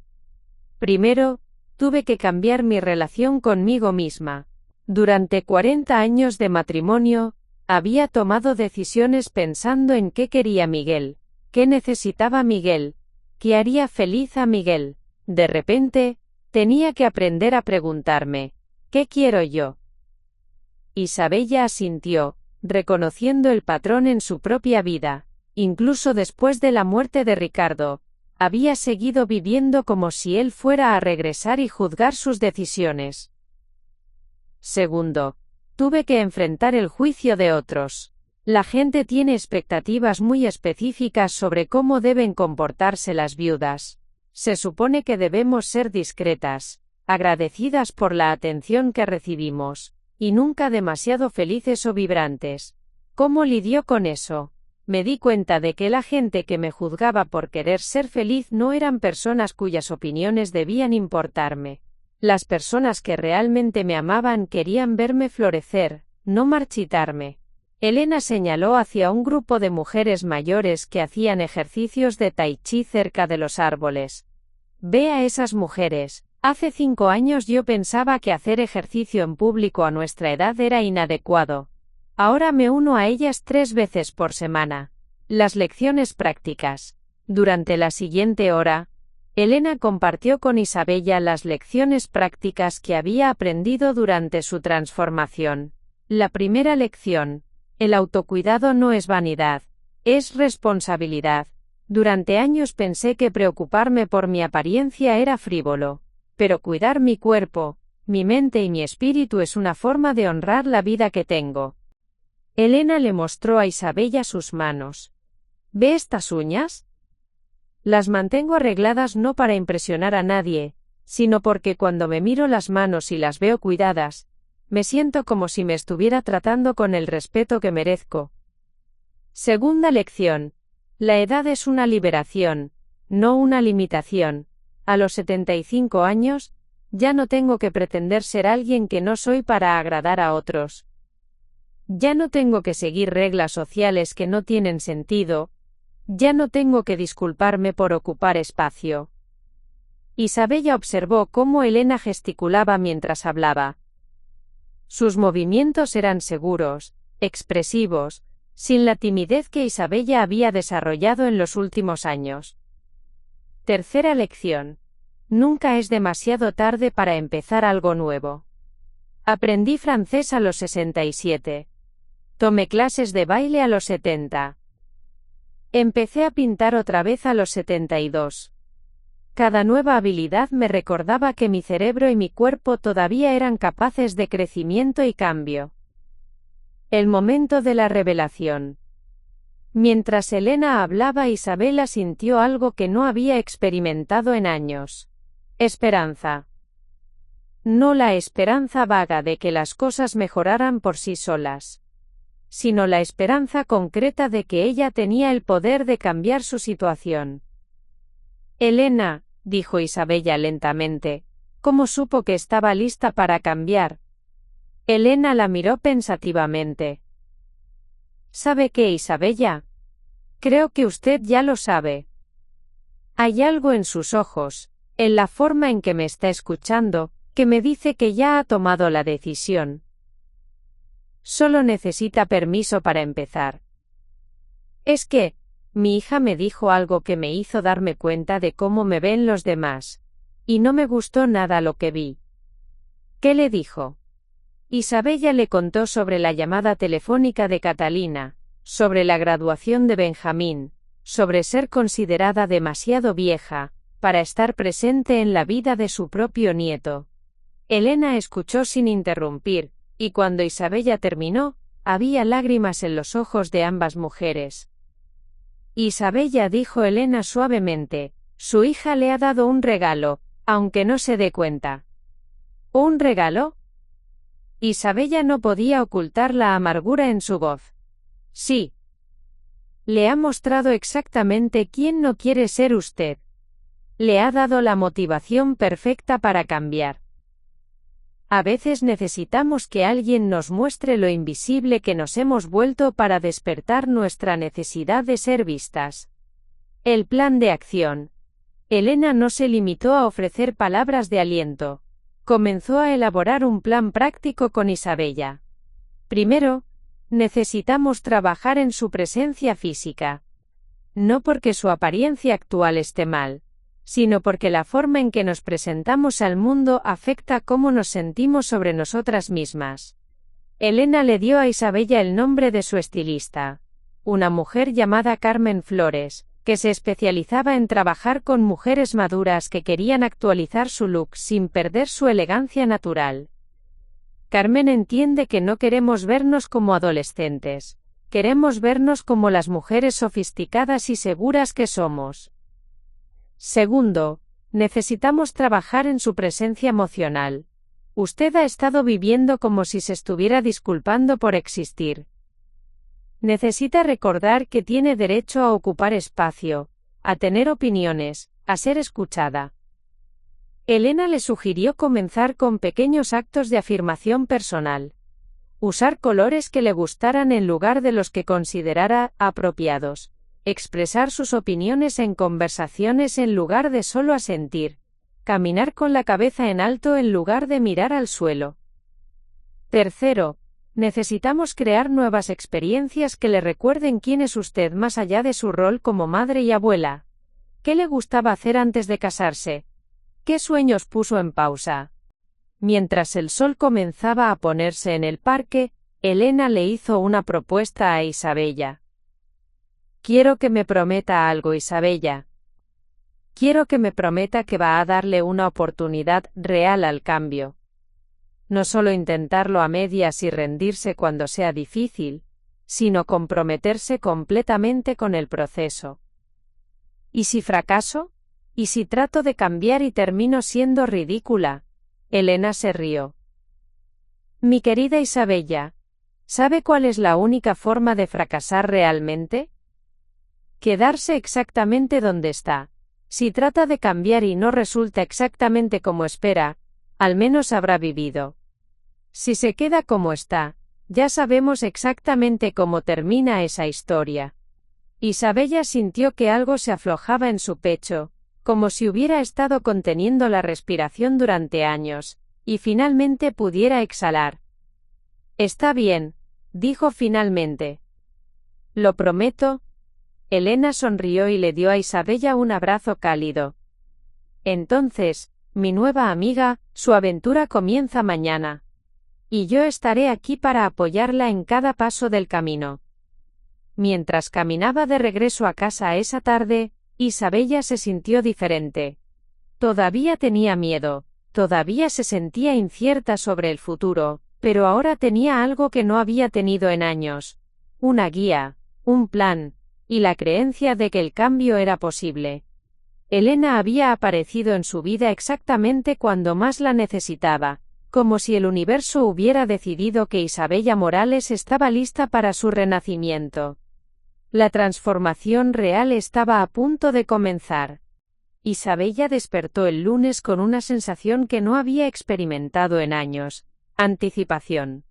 Primero, tuve que cambiar mi relación conmigo misma. Durante 40 años de matrimonio, había tomado decisiones pensando en qué quería Miguel, qué necesitaba Miguel, qué haría feliz a Miguel. De repente, tenía que aprender a preguntarme, ¿qué quiero yo? Isabella asintió, reconociendo el patrón en su propia vida. Incluso después de la muerte de Ricardo, había seguido viviendo como si él fuera a regresar y juzgar sus decisiones. Segundo, tuve que enfrentar el juicio de otros. La gente tiene expectativas muy específicas sobre cómo deben comportarse las viudas. Se supone que debemos ser discretas, agradecidas por la atención que recibimos, y nunca demasiado felices o vibrantes. ¿Cómo lidió con eso? Me di cuenta de que la gente que me juzgaba por querer ser feliz no eran personas cuyas opiniones debían importarme. Las personas que realmente me amaban querían verme florecer, no marchitarme. Elena señaló hacia un grupo de mujeres mayores que hacían ejercicios de tai chi cerca de los árboles. Ve a esas mujeres. Hace 5 años yo pensaba que hacer ejercicio en público a nuestra edad era inadecuado. Ahora me uno a ellas 3 veces por semana. Las lecciones prácticas. Durante la siguiente hora, Elena compartió con Isabella las lecciones prácticas que había aprendido durante su transformación. La primera lección: el autocuidado no es vanidad, es responsabilidad. Durante años pensé que preocuparme por mi apariencia era frívolo. Pero cuidar mi cuerpo, mi mente y mi espíritu es una forma de honrar la vida que tengo. Elena le mostró a Isabella sus manos. ¿Ve estas uñas? Las mantengo arregladas no para impresionar a nadie, sino porque cuando me miro las manos y las veo cuidadas, me siento como si me estuviera tratando con el respeto que merezco. Segunda lección. La edad es una liberación, no una limitación. A los 75 años, ya no tengo que pretender ser alguien que no soy para agradar a otros. Ya no tengo que seguir reglas sociales que no tienen sentido. Ya no tengo que disculparme por ocupar espacio. Isabella observó cómo Elena gesticulaba mientras hablaba. Sus movimientos eran seguros, expresivos, sin la timidez que Isabella había desarrollado en los últimos años. Tercera lección. Nunca es demasiado tarde para empezar algo nuevo. Aprendí francés a los 67. Tomé clases de baile a los 70. Empecé a pintar otra vez a los 72. Cada nueva habilidad me recordaba que mi cerebro y mi cuerpo todavía eran capaces de crecimiento y cambio. El momento de la revelación. Mientras Elena hablaba, Isabella sintió algo que no había experimentado en años. Esperanza. No la esperanza vaga de que las cosas mejoraran por sí solas, sino la esperanza concreta de que ella tenía el poder de cambiar su situación. Elena, dijo Isabella lentamente, ¿cómo supo que estaba lista para cambiar? Elena la miró pensativamente. ¿Sabe qué, Isabella? Creo que usted ya lo sabe. Hay algo en sus ojos, en la forma en que me está escuchando, que me dice que ya ha tomado la decisión. Solo necesita permiso para empezar. Es que, mi hija me dijo algo que me hizo darme cuenta de cómo me ven los demás, y no me gustó nada lo que vi. ¿Qué le dijo? Isabella le contó sobre la llamada telefónica de Catalina, sobre la graduación de Benjamín, sobre ser considerada demasiado vieja para estar presente en la vida de su propio nieto. Elena escuchó sin interrumpir, y cuando Isabella terminó, había lágrimas en los ojos de ambas mujeres. Isabella, dijo Elena suavemente, su hija le ha dado un regalo, aunque no se dé cuenta. ¿Un regalo? Isabella no podía ocultar la amargura en su voz. Sí. Le ha mostrado exactamente quién no quiere ser usted. Le ha dado la motivación perfecta para cambiar. A veces necesitamos que alguien nos muestre lo invisible que nos hemos vuelto para despertar nuestra necesidad de ser vistas. El plan de acción. Elena no se limitó a ofrecer palabras de aliento. Comenzó a elaborar un plan práctico con Isabella. Primero, necesitamos trabajar en su presencia física. No porque su apariencia actual esté mal, sino porque la forma en que nos presentamos al mundo afecta cómo nos sentimos sobre nosotras mismas. Elena le dio a Isabella el nombre de su estilista, una mujer llamada Carmen Flores, que se especializaba en trabajar con mujeres maduras que querían actualizar su look sin perder su elegancia natural. Carmen entiende que no queremos vernos como adolescentes, queremos vernos como las mujeres sofisticadas y seguras que somos. Segundo, necesitamos trabajar en su presencia emocional. Usted ha estado viviendo como si se estuviera disculpando por existir. Necesita recordar que tiene derecho a ocupar espacio, a tener opiniones, a ser escuchada. Elena le sugirió comenzar con pequeños actos de afirmación personal. Usar colores que le gustaran en lugar de los que considerara apropiados. Expresar sus opiniones en conversaciones en lugar de solo asentir. Caminar con la cabeza en alto en lugar de mirar al suelo. Tercero, necesitamos crear nuevas experiencias que le recuerden quién es usted más allá de su rol como madre y abuela. ¿Qué le gustaba hacer antes de casarse? ¿Qué sueños puso en pausa? Mientras el sol comenzaba a ponerse en el parque, Elena le hizo una propuesta a Isabella. Quiero que me prometa algo, Isabella. Quiero que me prometa que va a darle una oportunidad real al cambio. No solo intentarlo a medias y rendirse cuando sea difícil, sino comprometerse completamente con el proceso. ¿Y si fracaso? ¿Y si trato de cambiar y termino siendo ridícula? Elena se rió. Mi querida Isabella, ¿sabe cuál es la única forma de fracasar realmente? Quedarse exactamente donde está. Si trata de cambiar y no resulta exactamente como espera, al menos habrá vivido. Si se queda como está, ya sabemos exactamente cómo termina esa historia. Isabella sintió que algo se aflojaba en su pecho, como si hubiera estado conteniendo la respiración durante años, y finalmente pudiera exhalar. Está bien, dijo finalmente. Lo prometo. Elena sonrió y le dio a Isabella un abrazo cálido. Entonces, mi nueva amiga, su aventura comienza mañana. Y yo estaré aquí para apoyarla en cada paso del camino. Mientras caminaba de regreso a casa esa tarde, Isabella se sintió diferente. Todavía tenía miedo, todavía se sentía incierta sobre el futuro, pero ahora tenía algo que no había tenido en años. Una guía, un plan, y la creencia de que el cambio era posible. Elena había aparecido en su vida exactamente cuando más la necesitaba, como si el universo hubiera decidido que Isabella Morales estaba lista para su renacimiento. La transformación real estaba a punto de comenzar. Isabella despertó el lunes con una sensación que no había experimentado en años: anticipación.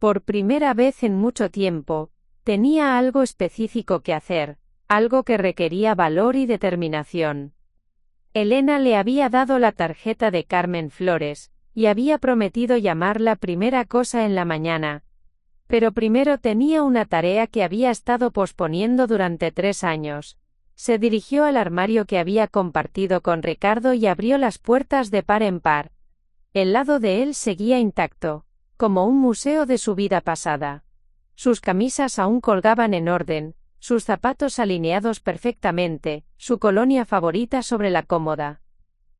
Por primera vez en mucho tiempo, tenía algo específico que hacer, algo que requería valor y determinación. Elena le había dado la tarjeta de Carmen Flores, y había prometido llamarla primera cosa en la mañana. Pero primero tenía una tarea que había estado posponiendo durante 3 años. Se dirigió al armario que había compartido con Ricardo y abrió las puertas de par en par. El lado de él seguía intacto, como un museo de su vida pasada. Sus camisas aún colgaban en orden, sus zapatos alineados perfectamente, su colonia favorita sobre la cómoda.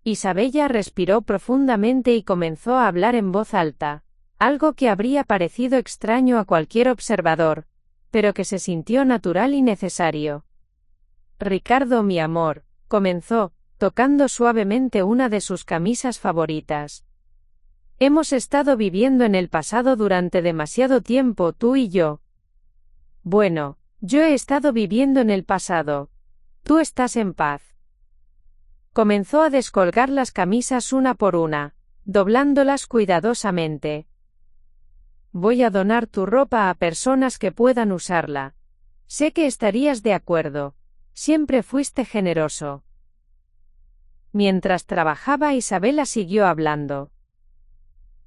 Isabella respiró profundamente y comenzó a hablar en voz alta, algo que habría parecido extraño a cualquier observador, pero que se sintió natural y necesario. Ricardo, mi amor, comenzó, tocando suavemente una de sus camisas favoritas. Hemos estado viviendo en el pasado durante demasiado tiempo, tú y yo. Bueno, yo he estado viviendo en el pasado. Tú estás en paz. Comenzó a descolgar las camisas una por una, doblándolas cuidadosamente. Voy a donar tu ropa a personas que puedan usarla. Sé que estarías de acuerdo. Siempre fuiste generoso. Mientras trabajaba, Isabella siguió hablando.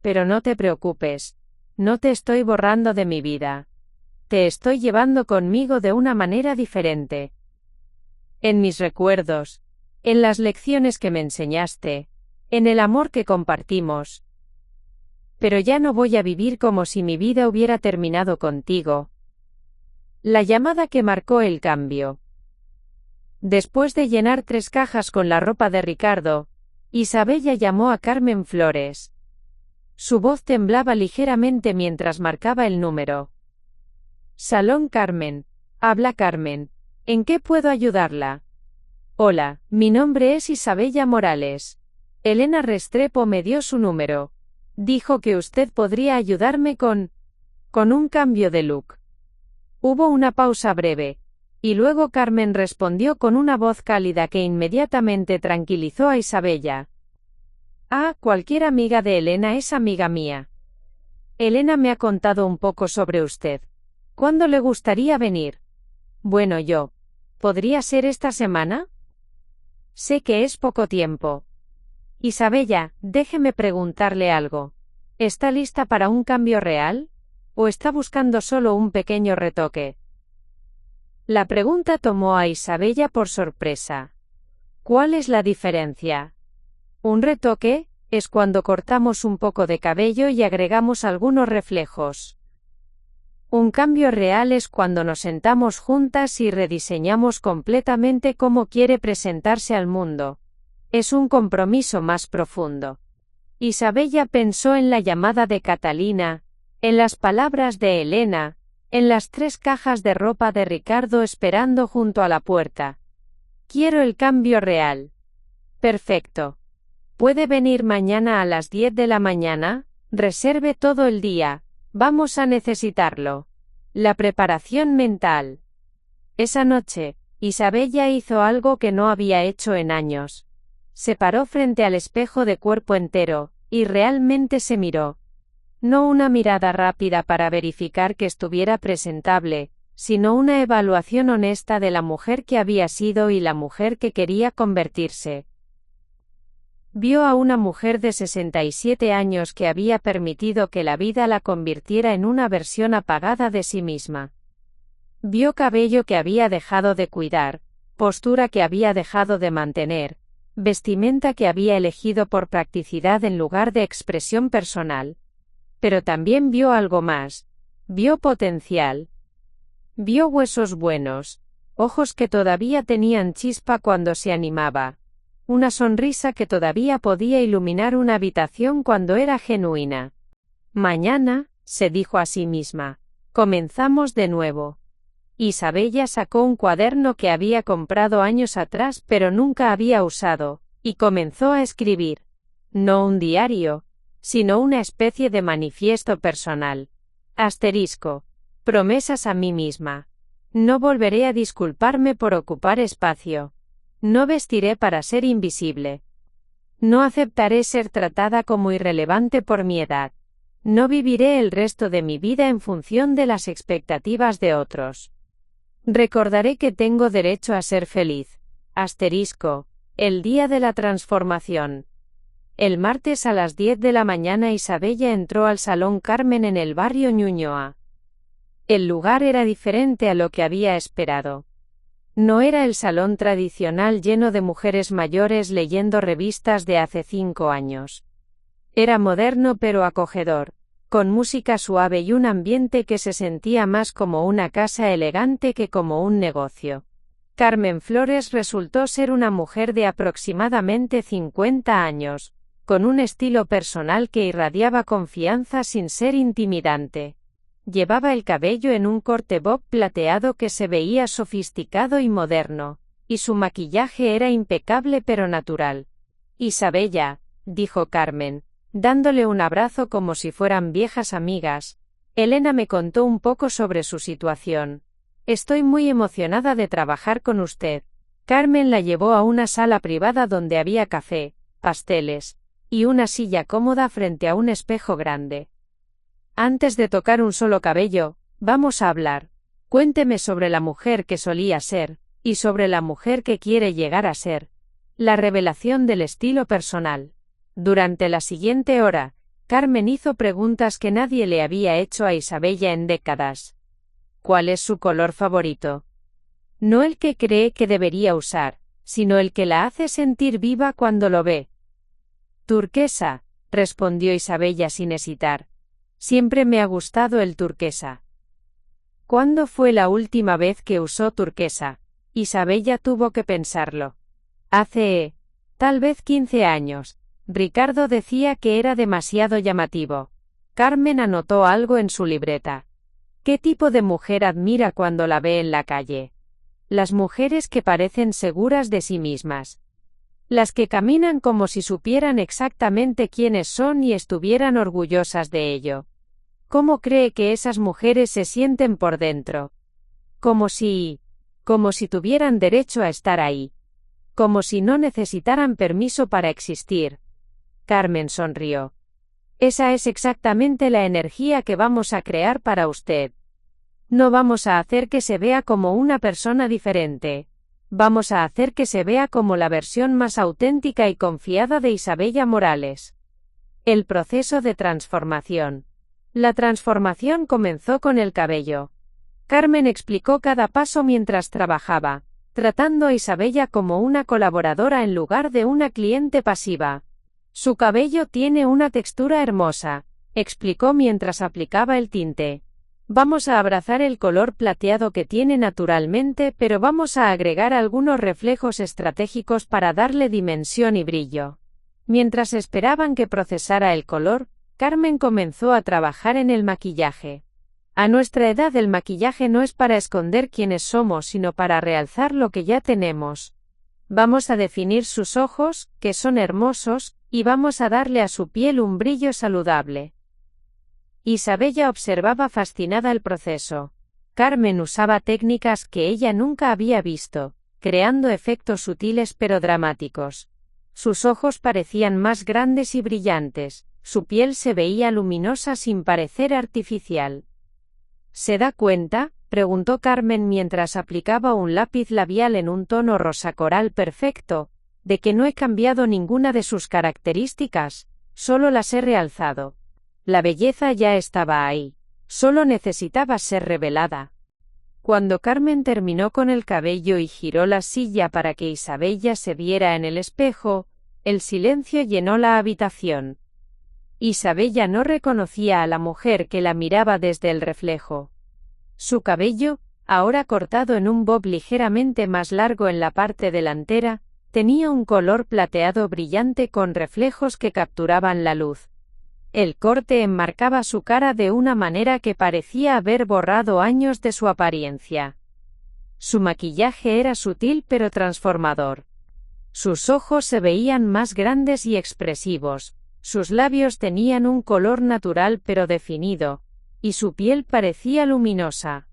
Pero no te preocupes. No te estoy borrando de mi vida. Te estoy llevando conmigo de una manera diferente. En mis recuerdos, en las lecciones que me enseñaste, en el amor que compartimos. Pero ya no voy a vivir como si mi vida hubiera terminado contigo. La llamada que marcó el cambio. Después de llenar 3 cajas con la ropa de Ricardo, Isabella llamó a Carmen Flores. Su voz temblaba ligeramente mientras marcaba el número. Salón Carmen. Habla Carmen. ¿En qué puedo ayudarla? Hola, mi nombre es Isabella Morales. Elena Restrepo me dio su número. Dijo que usted podría ayudarme con un cambio de look. Hubo una pausa breve, y luego Carmen respondió con una voz cálida que inmediatamente tranquilizó a Isabella. Ah, cualquier amiga de Elena es amiga mía. Elena me ha contado un poco sobre usted. ¿Cuándo le gustaría venir? Bueno, ¿podría ser esta semana? Sé que es poco tiempo. Isabella, déjeme preguntarle algo. ¿Está lista para un cambio real? ¿O está buscando solo un pequeño retoque? La pregunta tomó a Isabella por sorpresa. ¿Cuál es la diferencia? Un retoque es cuando cortamos un poco de cabello y agregamos algunos reflejos. Un cambio real es cuando nos sentamos juntas y rediseñamos completamente cómo quiere presentarse al mundo. Es un compromiso más profundo. Isabella pensó en la llamada de Catalina, en las palabras de Elena, en las 3 cajas de ropa de Ricardo esperando junto a la puerta. Quiero el cambio real. Perfecto. ¿Puede venir mañana a las 10 de la mañana? Reserve todo el día. Vamos a necesitarlo. La preparación mental. Esa noche, Isabella hizo algo que no había hecho en años. Se paró frente al espejo de cuerpo entero, y realmente se miró. No una mirada rápida para verificar que estuviera presentable, sino una evaluación honesta de la mujer que había sido y la mujer que quería convertirse. Vio a una mujer de 67 años que había permitido que la vida la convirtiera en una versión apagada de sí misma. Vio cabello que había dejado de cuidar, postura que había dejado de mantener, vestimenta que había elegido por practicidad en lugar de expresión personal. Pero también vio algo más. Vio potencial. Vio huesos buenos, ojos que todavía tenían chispa cuando se animaba. Una sonrisa que todavía podía iluminar una habitación cuando era genuina. Mañana, se dijo a sí misma, comenzamos de nuevo. Isabella sacó un cuaderno que había comprado años atrás pero nunca había usado, y comenzó a escribir. No un diario, sino una especie de manifiesto personal. Promesas a mí misma. No volveré a disculparme por ocupar espacio. No vestiré para ser invisible. No aceptaré ser tratada como irrelevante por mi edad. No viviré el resto de mi vida en función de las expectativas de otros. Recordaré que tengo derecho a ser feliz. El día de la transformación. El martes a las 10 de la mañana Isabella entró al Salón Carmen en el barrio Ñuñoa. El lugar era diferente a lo que había esperado. No era el salón tradicional lleno de mujeres mayores leyendo revistas de hace 5 años. Era moderno pero acogedor, con música suave y un ambiente que se sentía más como una casa elegante que como un negocio. Carmen Flores resultó ser una mujer de aproximadamente 50 años, con un estilo personal que irradiaba confianza sin ser intimidante. Llevaba el cabello en un corte bob plateado que se veía sofisticado y moderno, y su maquillaje era impecable pero natural. «Isabella», dijo Carmen, dándole un abrazo como si fueran viejas amigas. «Elena me contó un poco sobre su situación. Estoy muy emocionada de trabajar con usted». Carmen la llevó a una sala privada donde había café, pasteles, y una silla cómoda frente a un espejo grande. «Antes de tocar un solo cabello, vamos a hablar. Cuénteme sobre la mujer que solía ser, y sobre la mujer que quiere llegar a ser. La revelación del estilo personal». Durante la siguiente hora, Carmen hizo preguntas que nadie le había hecho a Isabella en décadas. ¿Cuál es su color favorito? No el que cree que debería usar, sino el que la hace sentir viva cuando lo ve. Turquesa, respondió Isabella sin hesitar. Siempre me ha gustado el turquesa. ¿Cuándo fue la última vez que usó turquesa? Isabella tuvo que pensarlo. Tal vez 15 años. Ricardo decía que era demasiado llamativo. Carmen anotó algo en su libreta. ¿Qué tipo de mujer admira cuando la ve en la calle? Las mujeres que parecen seguras de sí mismas. Las que caminan como si supieran exactamente quiénes son y estuvieran orgullosas de ello. ¿Cómo cree que esas mujeres se sienten por dentro? Como si tuvieran derecho a estar ahí. Como si no necesitaran permiso para existir. Carmen sonrió. Esa es exactamente la energía que vamos a crear para usted. No vamos a hacer que se vea como una persona diferente. Vamos a hacer que se vea como la versión más auténtica y confiada de Isabella Morales. El proceso de transformación. La transformación comenzó con el cabello. Carmen explicó cada paso mientras trabajaba, tratando a Isabella como una colaboradora en lugar de una cliente pasiva. Su cabello tiene una textura hermosa, explicó mientras aplicaba el tinte. Vamos a abrazar el color plateado que tiene naturalmente, pero vamos a agregar algunos reflejos estratégicos para darle dimensión y brillo. Mientras esperaban que procesara el color, Carmen comenzó a trabajar en el maquillaje. A nuestra edad el maquillaje no es para esconder quiénes somos, sino para realzar lo que ya tenemos. Vamos a definir sus ojos, que son hermosos, y vamos a darle a su piel un brillo saludable. Isabella observaba fascinada el proceso. Carmen usaba técnicas que ella nunca había visto, creando efectos sutiles pero dramáticos. Sus ojos parecían más grandes y brillantes, su piel se veía luminosa sin parecer artificial. ¿Se da cuenta?, preguntó Carmen mientras aplicaba un lápiz labial en un tono rosa coral perfecto, de que no he cambiado ninguna de sus características, solo las he realzado. La belleza ya estaba ahí, solo necesitaba ser revelada. Cuando Carmen terminó con el cabello y giró la silla para que Isabella se viera en el espejo, el silencio llenó la habitación. Isabella no reconocía a la mujer que la miraba desde el reflejo. Su cabello, ahora cortado en un bob ligeramente más largo en la parte delantera, tenía un color plateado brillante con reflejos que capturaban la luz. El corte enmarcaba su cara de una manera que parecía haber borrado años de su apariencia. Su maquillaje era sutil pero transformador. Sus ojos se veían más grandes y expresivos, Sus labios tenían un color natural pero definido, y su piel parecía luminosa.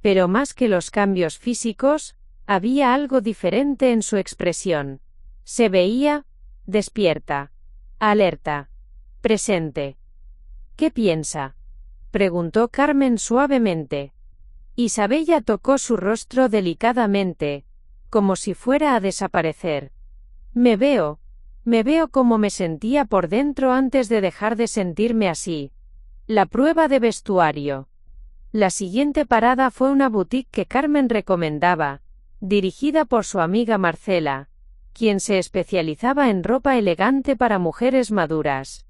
Pero más que los cambios físicos, había algo diferente en su expresión. Se veía despierta, alerta, presente. ¿Qué piensa?, preguntó Carmen suavemente. Isabella tocó su rostro delicadamente, como si fuera a desaparecer. Me veo como me sentía por dentro antes de dejar de sentirme así. La prueba de vestuario. La siguiente parada fue una boutique que Carmen recomendaba, dirigida por su amiga Marcela, quien se especializaba en ropa elegante para mujeres maduras.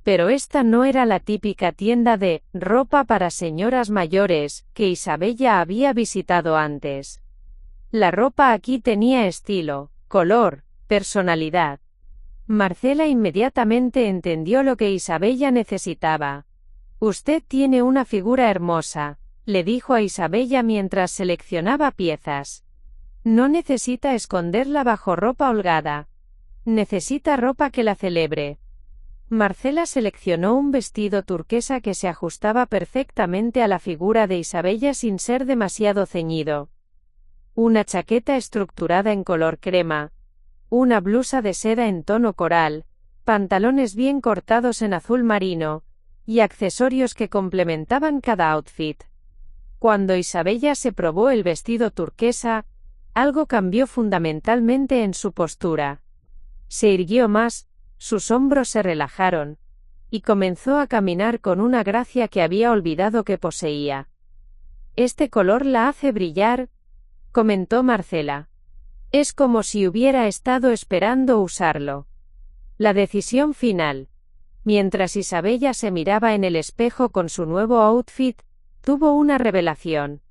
Pero esta no era la típica tienda de ropa para señoras mayores que Isabella había visitado antes. La ropa aquí tenía estilo, color, personalidad. Marcela inmediatamente entendió lo que Isabella necesitaba. Usted tiene una figura hermosa, le dijo a Isabella mientras seleccionaba piezas. No necesita esconderla bajo ropa holgada. Necesita ropa que la celebre. Marcela seleccionó un vestido turquesa que se ajustaba perfectamente a la figura de Isabella sin ser demasiado ceñido. Una chaqueta estructurada en color crema, una blusa de seda en tono coral, pantalones bien cortados en azul marino, y accesorios que complementaban cada outfit. Cuando Isabella se probó el vestido turquesa, algo cambió fundamentalmente en su postura. Se irguió más, sus hombros se relajaron, y comenzó a caminar con una gracia que había olvidado que poseía. Este color la hace brillar, comentó Marcela. Es como si hubiera estado esperando usarlo. La decisión final. Mientras Isabella se miraba en el espejo con su nuevo outfit, tuvo una revelación.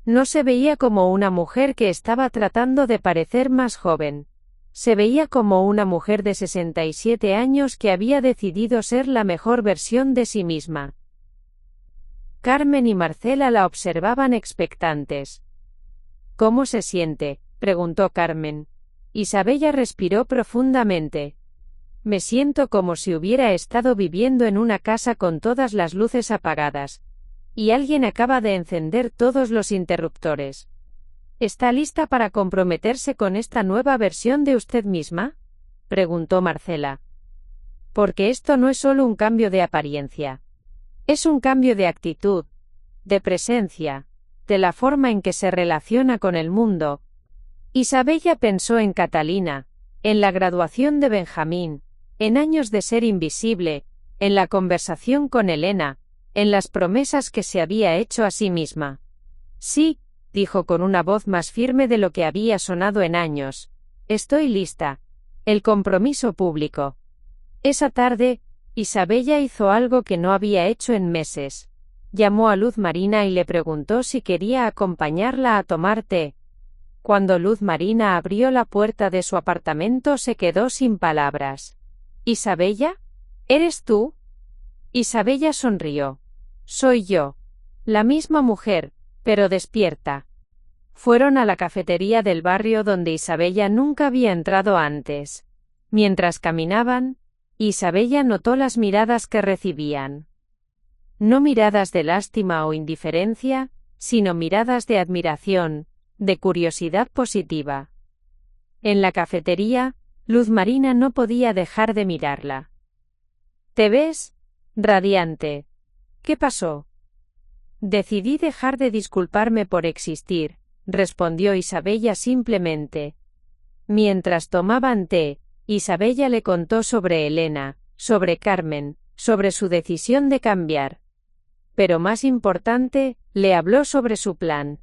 No se veía como una mujer que estaba tratando de parecer más joven. Se veía como una mujer de 67 años que había decidido ser la mejor versión de sí misma. Carmen y Marcela la observaban expectantes. ¿Cómo se siente?, preguntó Carmen. Isabella respiró profundamente. Me siento como si hubiera estado viviendo en una casa con todas las luces apagadas. Y alguien acaba de encender todos los interruptores. ¿Está lista para comprometerse con esta nueva versión de usted misma?, preguntó Marcela. Porque esto no es solo un cambio de apariencia. Es un cambio de actitud, de presencia, de la forma en que se relaciona con el mundo. Isabella pensó en Catalina, en la graduación de Benjamín, en años de ser invisible, en la conversación con Elena, en las promesas que se había hecho a sí misma. Sí, dijo con una voz más firme de lo que había sonado en años. Estoy lista. El compromiso público. Esa tarde, Isabella hizo algo que no había hecho en meses. Llamó a Luz Marina y le preguntó si quería acompañarla a tomar té. Cuando Luz Marina abrió la puerta de su apartamento se quedó sin palabras. ¿Isabella? ¿Eres tú? Isabella sonrió. Soy yo. La misma mujer, pero despierta. Fueron a la cafetería del barrio donde Isabella nunca había entrado antes. Mientras caminaban, Isabella notó las miradas que recibían. No miradas de lástima o indiferencia, sino miradas de admiración, de curiosidad positiva. En la cafetería, Luz Marina no podía dejar de mirarla. ¿Te ves radiante? ¿Qué pasó? Decidí dejar de disculparme por existir, respondió Isabella simplemente. Mientras tomaban té, Isabella le contó sobre Elena, sobre Carmen, sobre su decisión de cambiar. Pero más importante, le habló sobre su plan.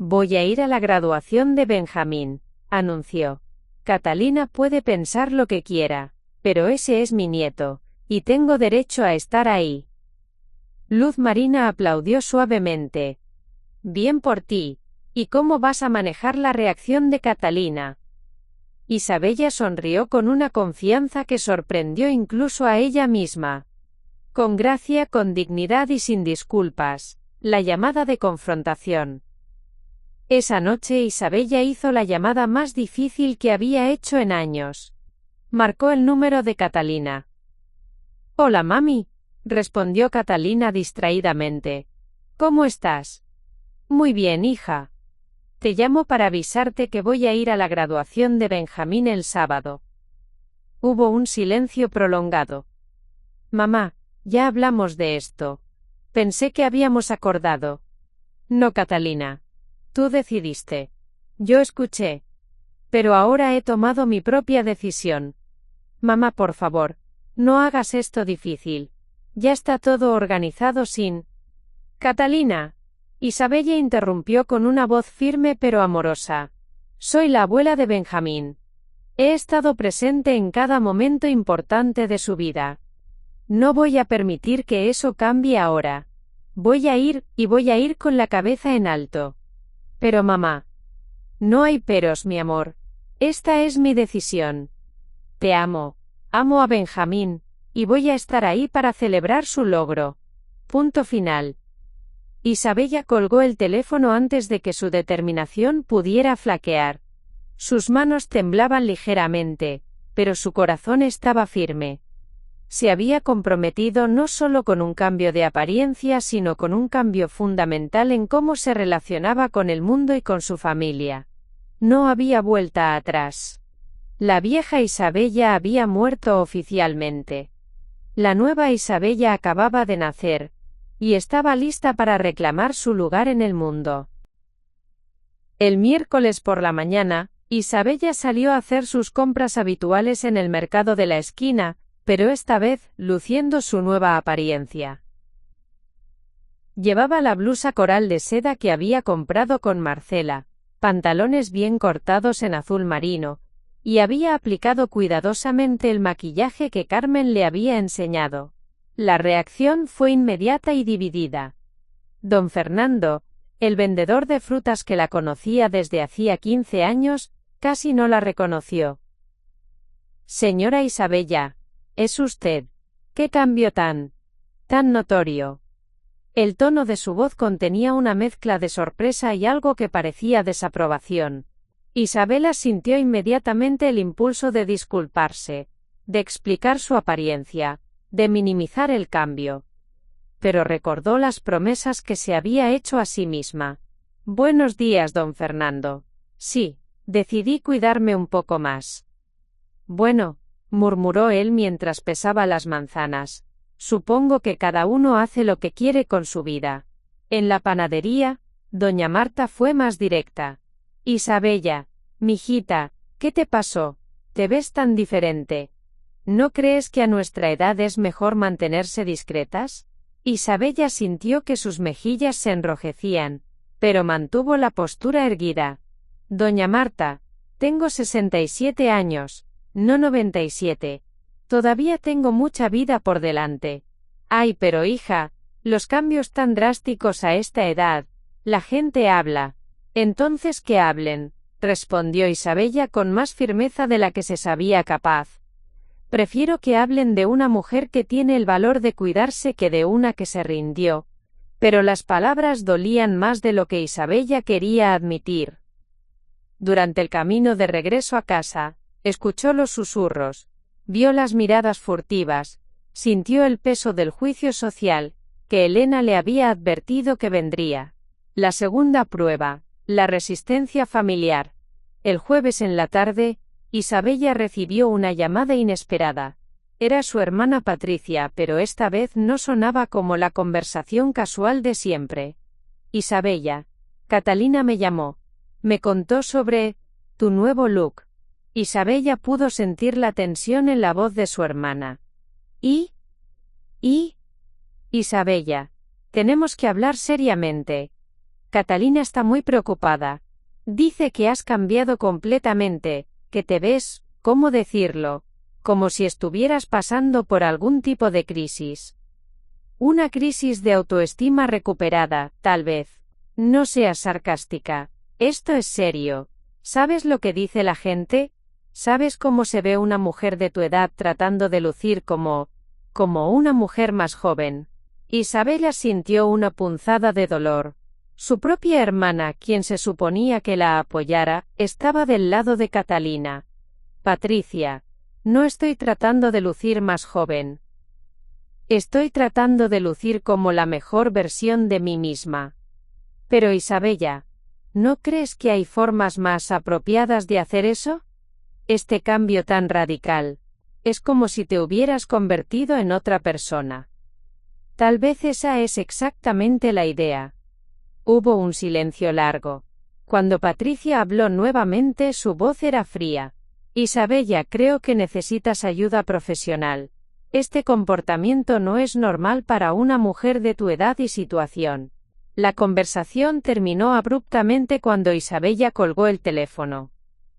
Voy a ir a la graduación de Benjamín, anunció. Catalina puede pensar lo que quiera, pero ese es mi nieto, y tengo derecho a estar ahí. Luz Marina aplaudió suavemente. Bien por ti. ¿Y cómo vas a manejar la reacción de Catalina? Isabella sonrió con una confianza que sorprendió incluso a ella misma. Con gracia, con dignidad y sin disculpas. La llamada de confrontación. Esa noche Isabella hizo la llamada más difícil que había hecho en años. Marcó el número de Catalina. Hola, mami, respondió Catalina distraídamente. ¿Cómo estás? Muy bien, hija. Te llamo para avisarte que voy a ir a la graduación de Benjamín el sábado. Hubo un silencio prolongado. Mamá, ya hablamos de esto. Pensé que habíamos acordado. No, Catalina. Tú decidiste. Yo escuché. Pero ahora he tomado mi propia decisión. Mamá, por favor, no hagas esto difícil. Ya está todo organizado sin... Catalina. Isabella interrumpió con una voz firme pero amorosa. Soy la abuela de Benjamín. He estado presente en cada momento importante de su vida. No voy a permitir que eso cambie ahora. Voy a ir, y voy a ir con la cabeza en alto. Pero mamá. No hay peros, mi amor. Esta es mi decisión. Te amo. Amo a Benjamín, y voy a estar ahí para celebrar su logro. Punto final. Isabella colgó el teléfono antes de que su determinación pudiera flaquear. Sus manos temblaban ligeramente, pero su corazón estaba firme. Se había comprometido no solo con un cambio de apariencia, sino con un cambio fundamental en cómo se relacionaba con el mundo y con su familia. No había vuelta atrás. La vieja Isabella había muerto oficialmente. La nueva Isabella acababa de nacer, y estaba lista para reclamar su lugar en el mundo. El miércoles por la mañana, Isabella salió a hacer sus compras habituales en el mercado de la esquina, pero esta vez, luciendo su nueva apariencia. Llevaba la blusa coral de seda que había comprado con Marcela, pantalones bien cortados en azul marino, y había aplicado cuidadosamente el maquillaje que Carmen le había enseñado. La reacción fue inmediata y dividida. Don Fernando, el vendedor de frutas que la conocía desde hacía 15 años, casi no la reconoció. Señora Isabella, ¿es usted? ¿Qué cambio tan notorio? El tono de su voz contenía una mezcla de sorpresa y algo que parecía desaprobación. Isabela sintió inmediatamente el impulso de disculparse, de explicar su apariencia, de minimizar el cambio. Pero recordó las promesas que se había hecho a sí misma. Buenos días, don Fernando. Sí, decidí cuidarme un poco más. Bueno, murmuró él mientras pesaba las manzanas. Supongo que cada uno hace lo que quiere con su vida. En la panadería, doña Marta fue más directa. Isabella, mijita, ¿qué te pasó? ¿Te ves tan diferente? ¿No crees que a nuestra edad es mejor mantenerse discretas? Isabella sintió que sus mejillas se enrojecían, pero mantuvo la postura erguida. Doña Marta, tengo 67 años, no 97. Todavía tengo mucha vida por delante. Ay, pero hija, los cambios tan drásticos a esta edad, la gente habla. Entonces que hablen, respondió Isabella con más firmeza de la que se sabía capaz. Prefiero que hablen de una mujer que tiene el valor de cuidarse que de una que se rindió. Pero las palabras dolían más de lo que Isabella quería admitir. Durante el camino de regreso a casa, escuchó los susurros, vio las miradas furtivas, sintió el peso del juicio social, que Elena le había advertido que vendría. La segunda prueba, la resistencia familiar. El jueves en la tarde, Isabella recibió una llamada inesperada. Era su hermana Patricia, pero esta vez no sonaba como la conversación casual de siempre. Isabella, Catalina me llamó. Me contó sobre tu nuevo look. Isabella pudo sentir la tensión en la voz de su hermana. ¿Y? Isabella, tenemos que hablar seriamente. Catalina está muy preocupada. Dice que has cambiado completamente, que te ves, ¿cómo decirlo? Como si estuvieras pasando por algún tipo de crisis. Una crisis de autoestima recuperada, tal vez. No seas sarcástica. Esto es serio. ¿Sabes lo que dice la gente? ¿Sabes cómo se ve una mujer de tu edad tratando de lucir como una mujer más joven? Isabella sintió una punzada de dolor. Su propia hermana, quien se suponía que la apoyara, estaba del lado de Catalina. Patricia, no estoy tratando de lucir más joven. Estoy tratando de lucir como la mejor versión de mí misma. Pero Isabella, ¿no crees que hay formas más apropiadas de hacer eso? Este cambio tan radical. Es como si te hubieras convertido en otra persona. Tal vez esa es exactamente la idea. Hubo un silencio largo. Cuando Patricia habló nuevamente, su voz era fría. Isabella, creo que necesitas ayuda profesional. Este comportamiento no es normal para una mujer de tu edad y situación. La conversación terminó abruptamente cuando Isabella colgó el teléfono.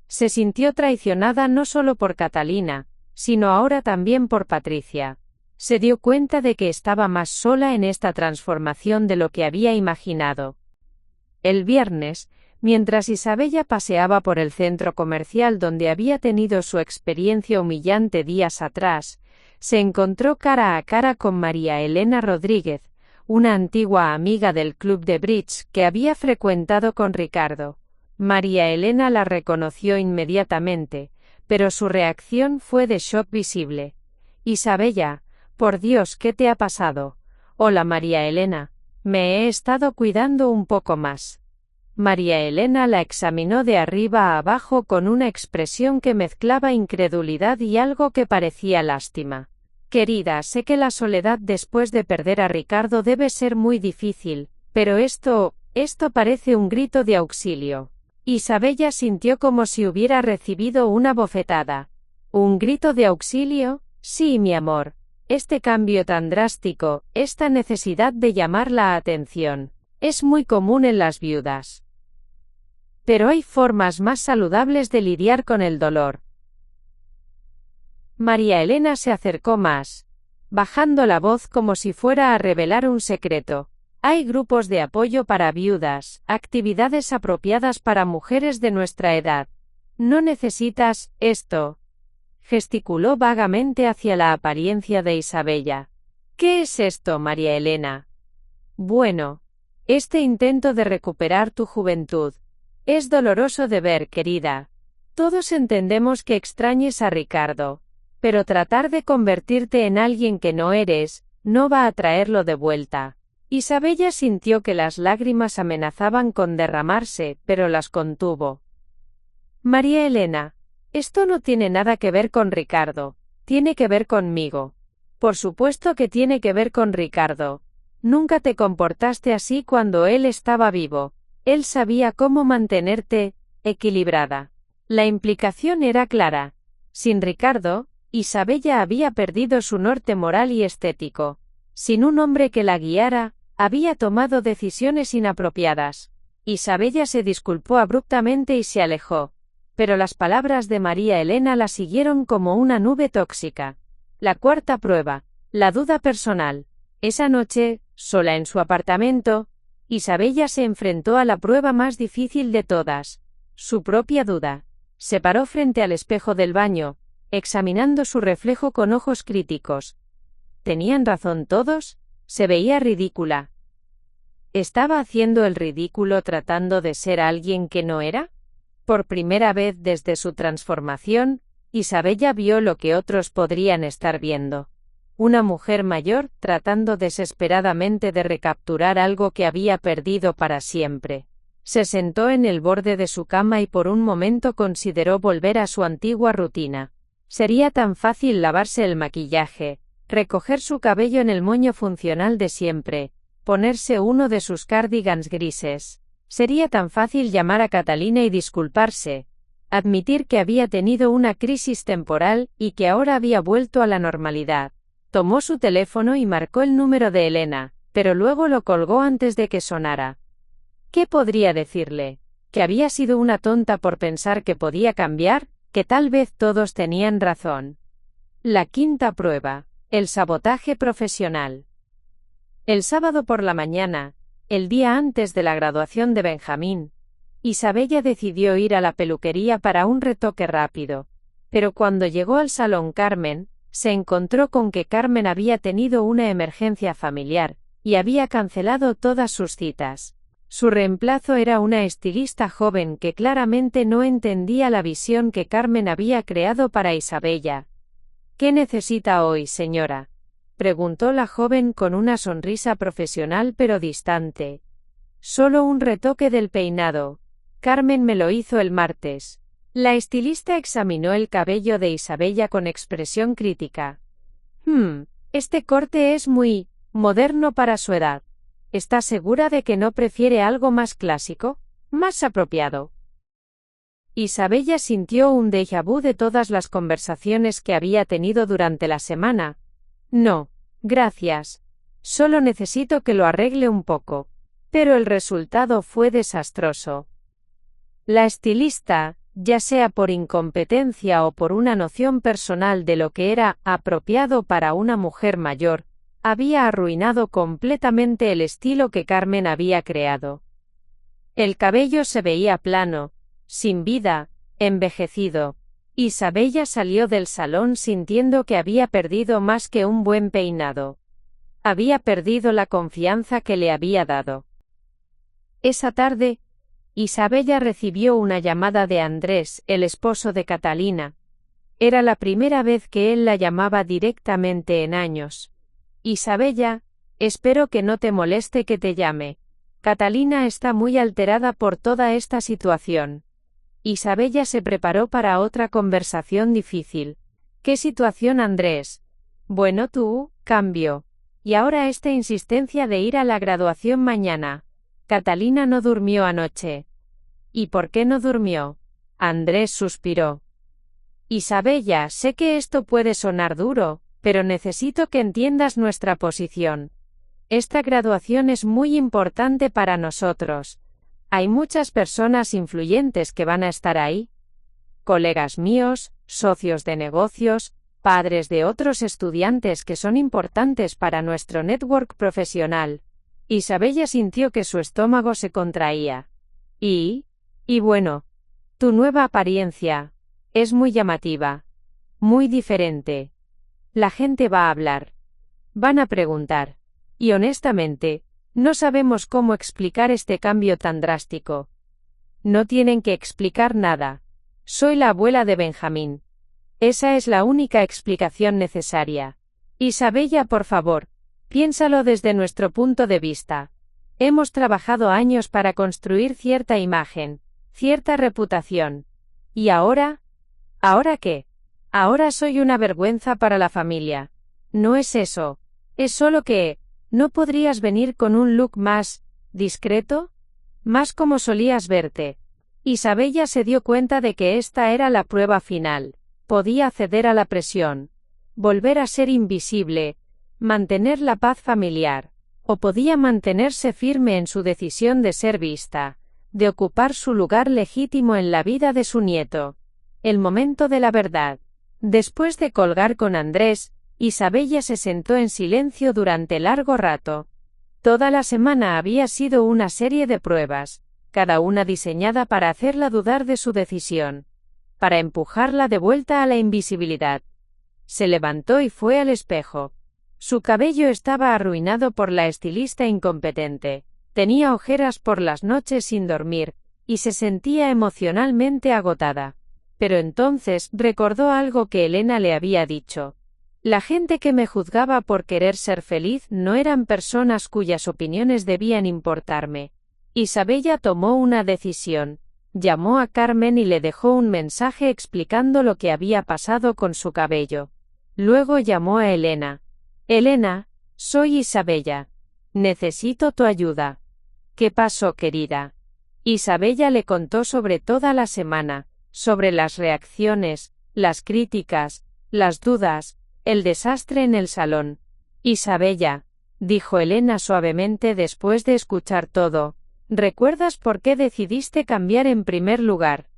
Se sintió traicionada no solo por Catalina, sino ahora también por Patricia. Se dio cuenta de que estaba más sola en esta transformación de lo que había imaginado. El viernes, mientras Isabella paseaba por el centro comercial donde había tenido su experiencia humillante días atrás, se encontró cara a cara con María Elena Rodríguez, una antigua amiga del club de bridge que había frecuentado con Ricardo. María Elena la reconoció inmediatamente, pero su reacción fue de shock visible. Isabella, por Dios, ¿qué te ha pasado? Hola María Elena, me he estado cuidando un poco más. María Elena la examinó de arriba a abajo con una expresión que mezclaba incredulidad y algo que parecía lástima. Querida, sé que la soledad después de perder a Ricardo debe ser muy difícil, pero esto parece un grito de auxilio. Isabella sintió como si hubiera recibido una bofetada. ¿Un grito de auxilio? Sí, mi amor. Este cambio tan drástico, esta necesidad de llamar la atención, es muy común en las viudas. Pero hay formas más saludables de lidiar con el dolor. María Elena se acercó más, bajando la voz como si fuera a revelar un secreto. Hay grupos de apoyo para viudas, actividades apropiadas para mujeres de nuestra edad. No necesitas esto. Gesticuló vagamente hacia la apariencia de Isabella. ¿Qué es esto, María Elena? Bueno, este intento de recuperar tu juventud. Es doloroso de ver, querida. Todos entendemos que extrañes a Ricardo, pero tratar de convertirte en alguien que no eres, no va a traerlo de vuelta. Isabella sintió que las lágrimas amenazaban con derramarse, pero las contuvo. María Elena, esto no tiene nada que ver con Ricardo, tiene que ver conmigo. Por supuesto que tiene que ver con Ricardo. Nunca te comportaste así cuando él estaba vivo. Él sabía cómo mantenerte equilibrada. La implicación era clara. Sin Ricardo, Isabella había perdido su norte moral y estético. Sin un hombre que la guiara, había tomado decisiones inapropiadas. Isabella se disculpó abruptamente y se alejó. Pero las palabras de María Elena la siguieron como una nube tóxica. La cuarta prueba, la duda personal. Esa noche, sola en su apartamento, Isabella se enfrentó a la prueba más difícil de todas, su propia duda. Se paró frente al espejo del baño, examinando su reflejo con ojos críticos. ¿Tenían razón todos? Se veía ridícula. ¿Estaba haciendo el ridículo tratando de ser alguien que no era? Por primera vez desde su transformación, Isabella vio lo que otros podrían estar viendo. Una mujer mayor tratando desesperadamente de recapturar algo que había perdido para siempre. Se sentó en el borde de su cama y por un momento consideró volver a su antigua rutina. Sería tan fácil lavarse el maquillaje, recoger su cabello en el moño funcional de siempre, ponerse uno de sus cardigans grises. Sería tan fácil llamar a Catalina y disculparse, admitir que había tenido una crisis temporal y que ahora había vuelto a la normalidad. Tomó su teléfono y marcó el número de Elena, pero luego lo colgó antes de que sonara. ¿Qué podría decirle? ¿Que había sido una tonta por pensar que podía cambiar? ¿Que tal vez todos tenían razón? La quinta prueba, el sabotaje profesional. El sábado por la mañana, el día antes de la graduación de Benjamín, Isabella decidió ir a la peluquería para un retoque rápido. Pero cuando llegó al salón Carmen, se encontró con que Carmen había tenido una emergencia familiar, y había cancelado todas sus citas. Su reemplazo era una estilista joven que claramente no entendía la visión que Carmen había creado para Isabella. ¿Qué necesita hoy, señora? preguntó la joven con una sonrisa profesional pero distante. Solo un retoque del peinado. Carmen me lo hizo el martes. La estilista examinó el cabello de Isabella con expresión crítica. Este corte es muy moderno para su edad. ¿Está segura de que no prefiere algo más clásico, más apropiado? Isabella sintió un déjà vu de todas las conversaciones que había tenido durante la semana. No, gracias. Solo necesito que lo arregle un poco. Pero el resultado fue desastroso. La estilista, ya sea por incompetencia o por una noción personal de lo que era apropiado para una mujer mayor, había arruinado completamente el estilo que Carmen había creado. El cabello se veía plano, sin vida, envejecido. Isabella salió del salón sintiendo que había perdido más que un buen peinado. Había perdido la confianza que le había dado. Esa tarde, Isabella recibió una llamada de Andrés, el esposo de Catalina. Era la primera vez que él la llamaba directamente en años. Isabella, espero que no te moleste que te llame. Catalina está muy alterada por toda esta situación. Isabella se preparó para otra conversación difícil. ¿Qué situación, Andrés? Bueno, tú, cambio. Y ahora esta insistencia de ir a la graduación mañana. Catalina no durmió anoche. ¿Y por qué no durmió? Andrés suspiró. Isabella, sé que esto puede sonar duro, pero necesito que entiendas nuestra posición. Esta graduación es muy importante para nosotros. Hay muchas personas influyentes que van a estar ahí. Colegas míos, socios de negocios, padres de otros estudiantes que son importantes para nuestro network profesional. Isabella sintió que su estómago se contraía. Y bueno, tu nueva apariencia es muy llamativa, muy diferente. La gente va a hablar. Van a preguntar. Y honestamente, no sabemos cómo explicar este cambio tan drástico. No tienen que explicar nada. Soy la abuela de Benjamín. Esa es la única explicación necesaria. Isabella, por favor, piénsalo desde nuestro punto de vista. Hemos trabajado años para construir cierta imagen, cierta reputación. ¿Y ahora? ¿Ahora qué? Ahora soy una vergüenza para la familia. No es eso. Es solo que, ¿no podrías venir con un look más discreto? Más como solías verte. Isabella se dio cuenta de que esta era la prueba final. Podía ceder a la presión, volver a ser invisible, mantener la paz familiar, o podía mantenerse firme en su decisión de ser vista, de ocupar su lugar legítimo en la vida de su nieto. El momento de la verdad. Después de colgar con Andrés, Isabella se sentó en silencio durante largo rato. Toda la semana había sido una serie de pruebas, cada una diseñada para hacerla dudar de su decisión, para empujarla de vuelta a la invisibilidad. Se levantó y fue al espejo. Su cabello estaba arruinado por la estilista incompetente, tenía ojeras por las noches sin dormir, y se sentía emocionalmente agotada. Pero entonces recordó algo que Elena le había dicho. La gente que me juzgaba por querer ser feliz no eran personas cuyas opiniones debían importarme. Isabella tomó una decisión. Llamó a Carmen y le dejó un mensaje explicando lo que había pasado con su cabello. Luego llamó a Elena. Elena, soy Isabella. Necesito tu ayuda. ¿Qué pasó, querida? Isabella le contó sobre toda la semana, sobre las reacciones, las críticas, las dudas, el desastre en el salón. Isabella, dijo Elena suavemente después de escuchar todo, ¿recuerdas por qué decidiste cambiar en primer lugar?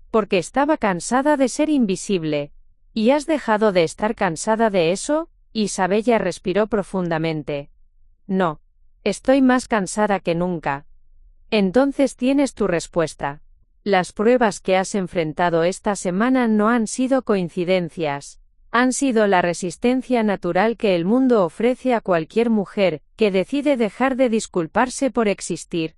Porque estaba cansada de ser invisible. ¿Y has dejado de estar cansada de eso? Isabella respiró profundamente. No. Estoy más cansada que nunca. Entonces tienes tu respuesta. Las pruebas que has enfrentado esta semana no han sido coincidencias. Han sido la resistencia natural que el mundo ofrece a cualquier mujer que decide dejar de disculparse por existir.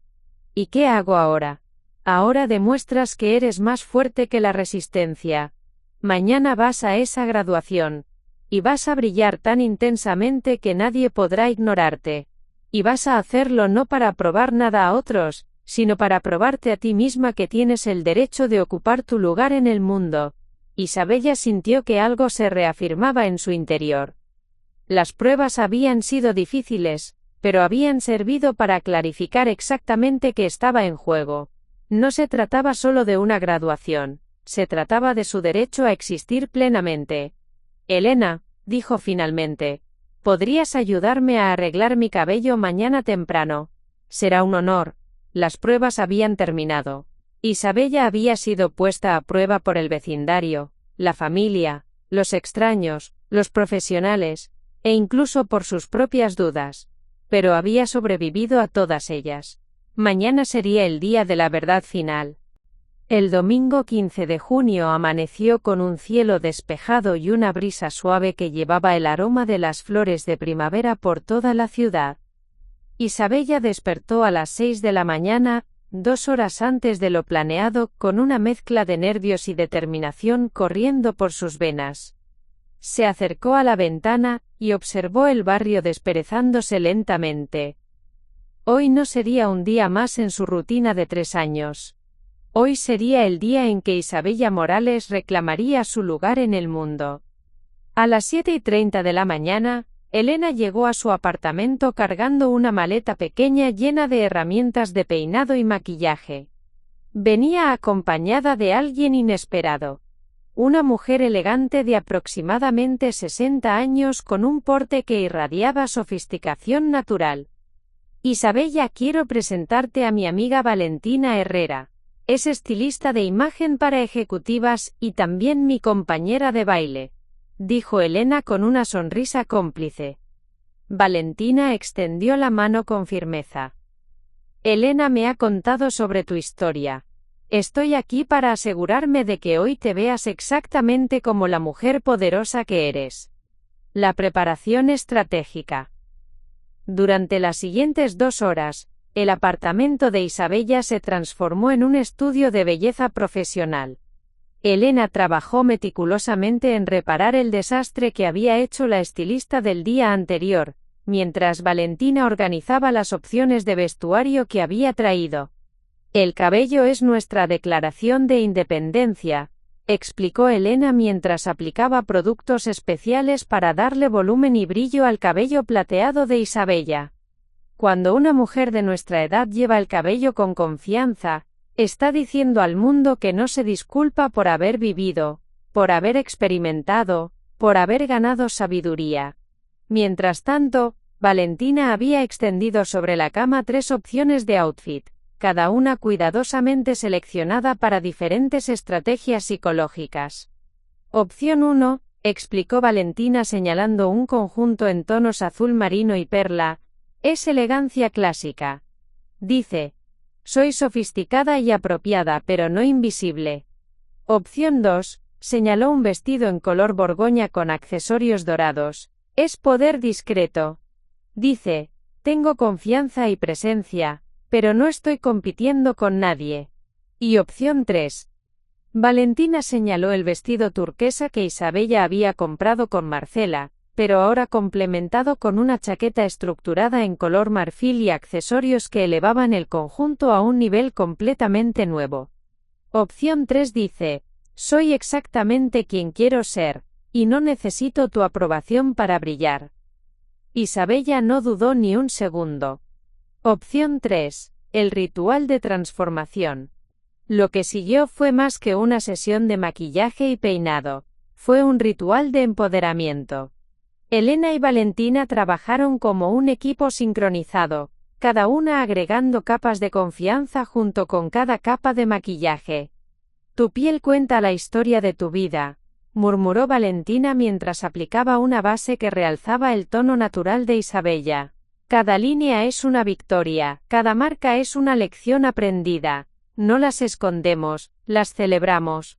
¿Y qué hago ahora? Ahora demuestras que eres más fuerte que la resistencia. Mañana vas a esa graduación. y vas a brillar tan intensamente que nadie podrá ignorarte. Y vas a hacerlo no para probar nada a otros, sino para probarte a ti misma que tienes el derecho de ocupar tu lugar en el mundo. Isabella sintió que algo se reafirmaba en su interior. Las pruebas habían sido difíciles, pero habían servido para clarificar exactamente qué estaba en juego. No se trataba solo de una graduación, se trataba de su derecho a existir plenamente. Elena, dijo finalmente, ¿podrías ayudarme a arreglar mi cabello mañana temprano? Será un honor. Las pruebas habían terminado. Isabella había sido puesta a prueba por el vecindario, la familia, los extraños, los profesionales, e incluso por sus propias dudas. Pero había sobrevivido a todas ellas. Mañana sería el día de la verdad final. El domingo 15 de junio amaneció con un cielo despejado y una brisa suave que llevaba el aroma de las flores de primavera por toda la ciudad. Isabella despertó a las 6 de la mañana, 2 horas antes de lo planeado, con una mezcla de nervios y determinación corriendo por sus venas. Se acercó a la ventana, y observó el barrio desperezándose lentamente. Hoy no sería un día más en su rutina de 3 años. Hoy sería el día en que Isabella Morales reclamaría su lugar en el mundo. A las 7:30 de la mañana, Elena llegó a su apartamento cargando una maleta pequeña llena de herramientas de peinado y maquillaje. Venía acompañada de alguien inesperado. Una mujer elegante de aproximadamente 60 años con un porte que irradiaba sofisticación natural. Isabella, quiero presentarte a mi amiga Valentina Herrera. Es estilista de imagen para ejecutivas y también mi compañera de baile, dijo Elena con una sonrisa cómplice. Valentina extendió la mano con firmeza. Elena me ha contado sobre tu historia. Estoy aquí para asegurarme de que hoy te veas exactamente como la mujer poderosa que eres. La preparación estratégica. Durante las siguientes 2 horas, el apartamento de Isabella se transformó en un estudio de belleza profesional. Elena trabajó meticulosamente en reparar el desastre que había hecho la estilista del día anterior, mientras Valentina organizaba las opciones de vestuario que había traído. El cabello es nuestra declaración de independencia, explicó Elena mientras aplicaba productos especiales para darle volumen y brillo al cabello plateado de Isabella. Cuando una mujer de nuestra edad lleva el cabello con confianza, está diciendo al mundo que no se disculpa por haber vivido, por haber experimentado, por haber ganado sabiduría. Mientras tanto, Valentina había extendido sobre la cama 3 opciones de outfit, cada una cuidadosamente seleccionada para diferentes estrategias psicológicas. Opción 1, explicó Valentina señalando un conjunto en tonos azul marino y perla, es elegancia clásica. Dice, soy sofisticada y apropiada pero no invisible. Opción 2, señaló un vestido en color borgoña con accesorios dorados, es poder discreto. Dice, tengo confianza y presencia, pero no estoy compitiendo con nadie. Y opción 3. Valentina señaló el vestido turquesa que Isabella había comprado con Marcela, pero ahora complementado con una chaqueta estructurada en color marfil y accesorios que elevaban el conjunto a un nivel completamente nuevo. Opción 3 dice, soy exactamente quien quiero ser, y no necesito tu aprobación para brillar. Isabella no dudó ni un segundo. Opción 3. El ritual de transformación. Lo que siguió fue más que una sesión de maquillaje y peinado, fue un ritual de empoderamiento. Elena y Valentina trabajaron como un equipo sincronizado, cada una agregando capas de confianza junto con cada capa de maquillaje. Tu piel cuenta la historia de tu vida, murmuró Valentina mientras aplicaba una base que realzaba el tono natural de Isabella. Cada línea es una victoria, cada marca es una lección aprendida. No las escondemos, las celebramos.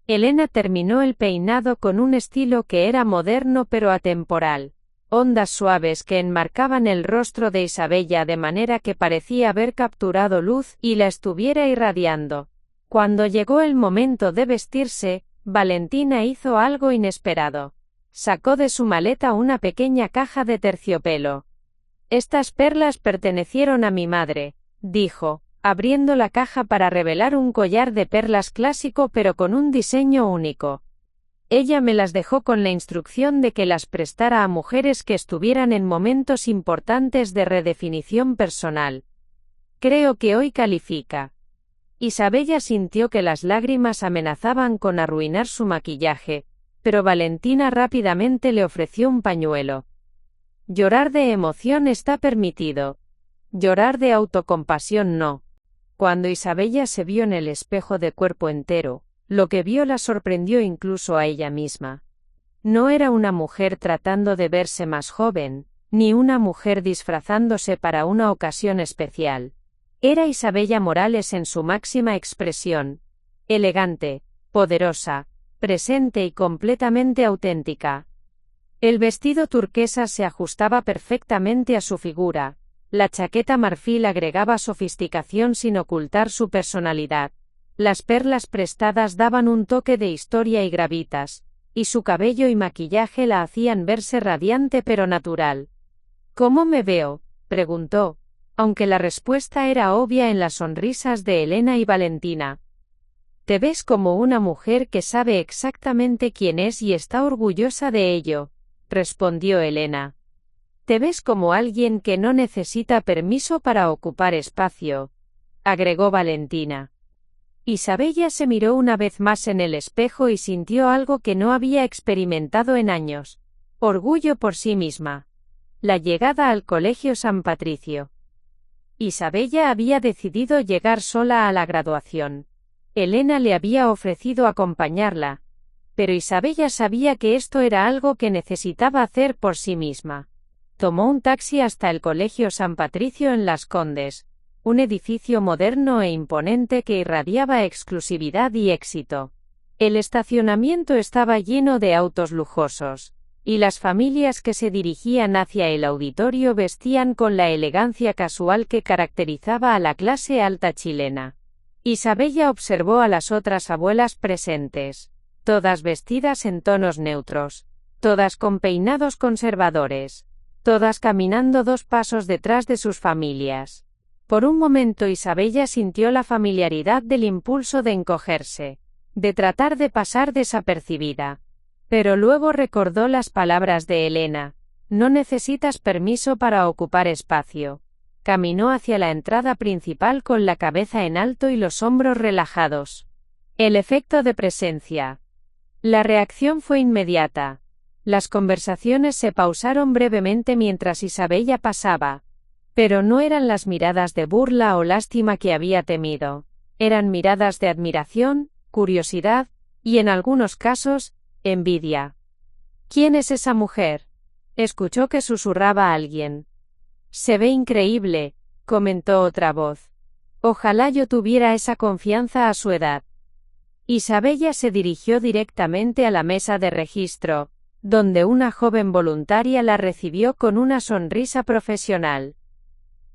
Elena terminó el peinado con un estilo que era moderno pero atemporal. Ondas suaves que enmarcaban el rostro de Isabella de manera que parecía haber capturado luz y la estuviera irradiando. Cuando llegó el momento de vestirse, Valentina hizo algo inesperado. Sacó de su maleta una pequeña caja de terciopelo. Estas perlas pertenecieron a mi madre, dijo, abriendo la caja para revelar un collar de perlas clásico pero con un diseño único. Ella me las dejó con la instrucción de que las prestara a mujeres que estuvieran en momentos importantes de redefinición personal. Creo que hoy califica. Isabella sintió que las lágrimas amenazaban con arruinar su maquillaje, pero Valentina rápidamente le ofreció un pañuelo. Llorar de emoción está permitido. Llorar de autocompasión no. Cuando Isabella se vio en el espejo de cuerpo entero, lo que vio la sorprendió incluso a ella misma. No era una mujer tratando de verse más joven, ni una mujer disfrazándose para una ocasión especial. Era Isabella Morales en su máxima expresión. Elegante, poderosa, presente y completamente auténtica. El vestido turquesa se ajustaba perfectamente a su figura. La chaqueta marfil agregaba sofisticación sin ocultar su personalidad. Las perlas prestadas daban un toque de historia y gravitas, y su cabello y maquillaje la hacían verse radiante pero natural. ¿Cómo me veo?, preguntó, aunque la respuesta era obvia en las sonrisas de Elena y Valentina. Te ves como una mujer que sabe exactamente quién es y está orgullosa de ello, respondió Elena. Te ves como alguien que no necesita permiso para ocupar espacio, agregó Valentina. Isabella se miró una vez más en el espejo y sintió algo que no había experimentado en años: orgullo por sí misma. La llegada al Colegio San Patricio. Isabella había decidido llegar sola a la graduación. Elena le había ofrecido acompañarla, pero Isabella sabía que esto era algo que necesitaba hacer por sí misma. Tomó un taxi hasta el Colegio San Patricio en Las Condes, un edificio moderno e imponente que irradiaba exclusividad y éxito. El estacionamiento estaba lleno de autos lujosos, y las familias que se dirigían hacia el auditorio vestían con la elegancia casual que caracterizaba a la clase alta chilena. Isabella observó a las otras abuelas presentes, todas vestidas en tonos neutros, todas con peinados conservadores, todas caminando 2 pasos detrás de sus familias. Por un momento Isabella sintió la familiaridad del impulso de encogerse, de tratar de pasar desapercibida. Pero luego recordó las palabras de Elena: no necesitas permiso para ocupar espacio. Caminó hacia la entrada principal con la cabeza en alto y los hombros relajados. El efecto de presencia. La reacción fue inmediata. Las conversaciones se pausaron brevemente mientras Isabella pasaba. Pero no eran las miradas de burla o lástima que había temido. Eran miradas de admiración, curiosidad, y en algunos casos, envidia. ¿Quién es esa mujer?, escuchó que susurraba alguien. Se ve increíble, comentó otra voz. Ojalá yo tuviera esa confianza a su edad. Isabella se dirigió directamente a la mesa de registro, donde una joven voluntaria la recibió con una sonrisa profesional.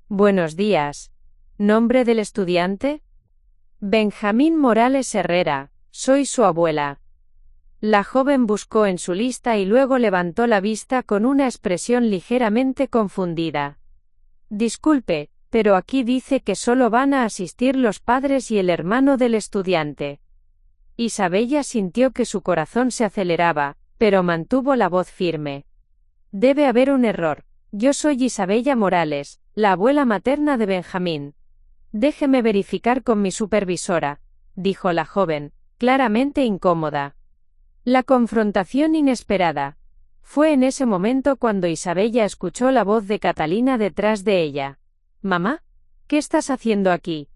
Buenos días. ¿Nombre del estudiante? Benjamín Morales Herrera, soy su abuela. La joven buscó en su lista y luego levantó la vista con una expresión ligeramente confundida. Disculpe, pero aquí dice que solo van a asistir los padres y el hermano del estudiante. Isabella sintió que su corazón se aceleraba, pero mantuvo la voz firme. Debe haber un error. Yo soy Isabella Morales, la abuela materna de Benjamín. Déjeme verificar con mi supervisora, dijo la joven, claramente incómoda. La confrontación inesperada. Fue en ese momento cuando Isabella escuchó la voz de Catalina detrás de ella. «Mamá, ¿qué estás haciendo aquí?»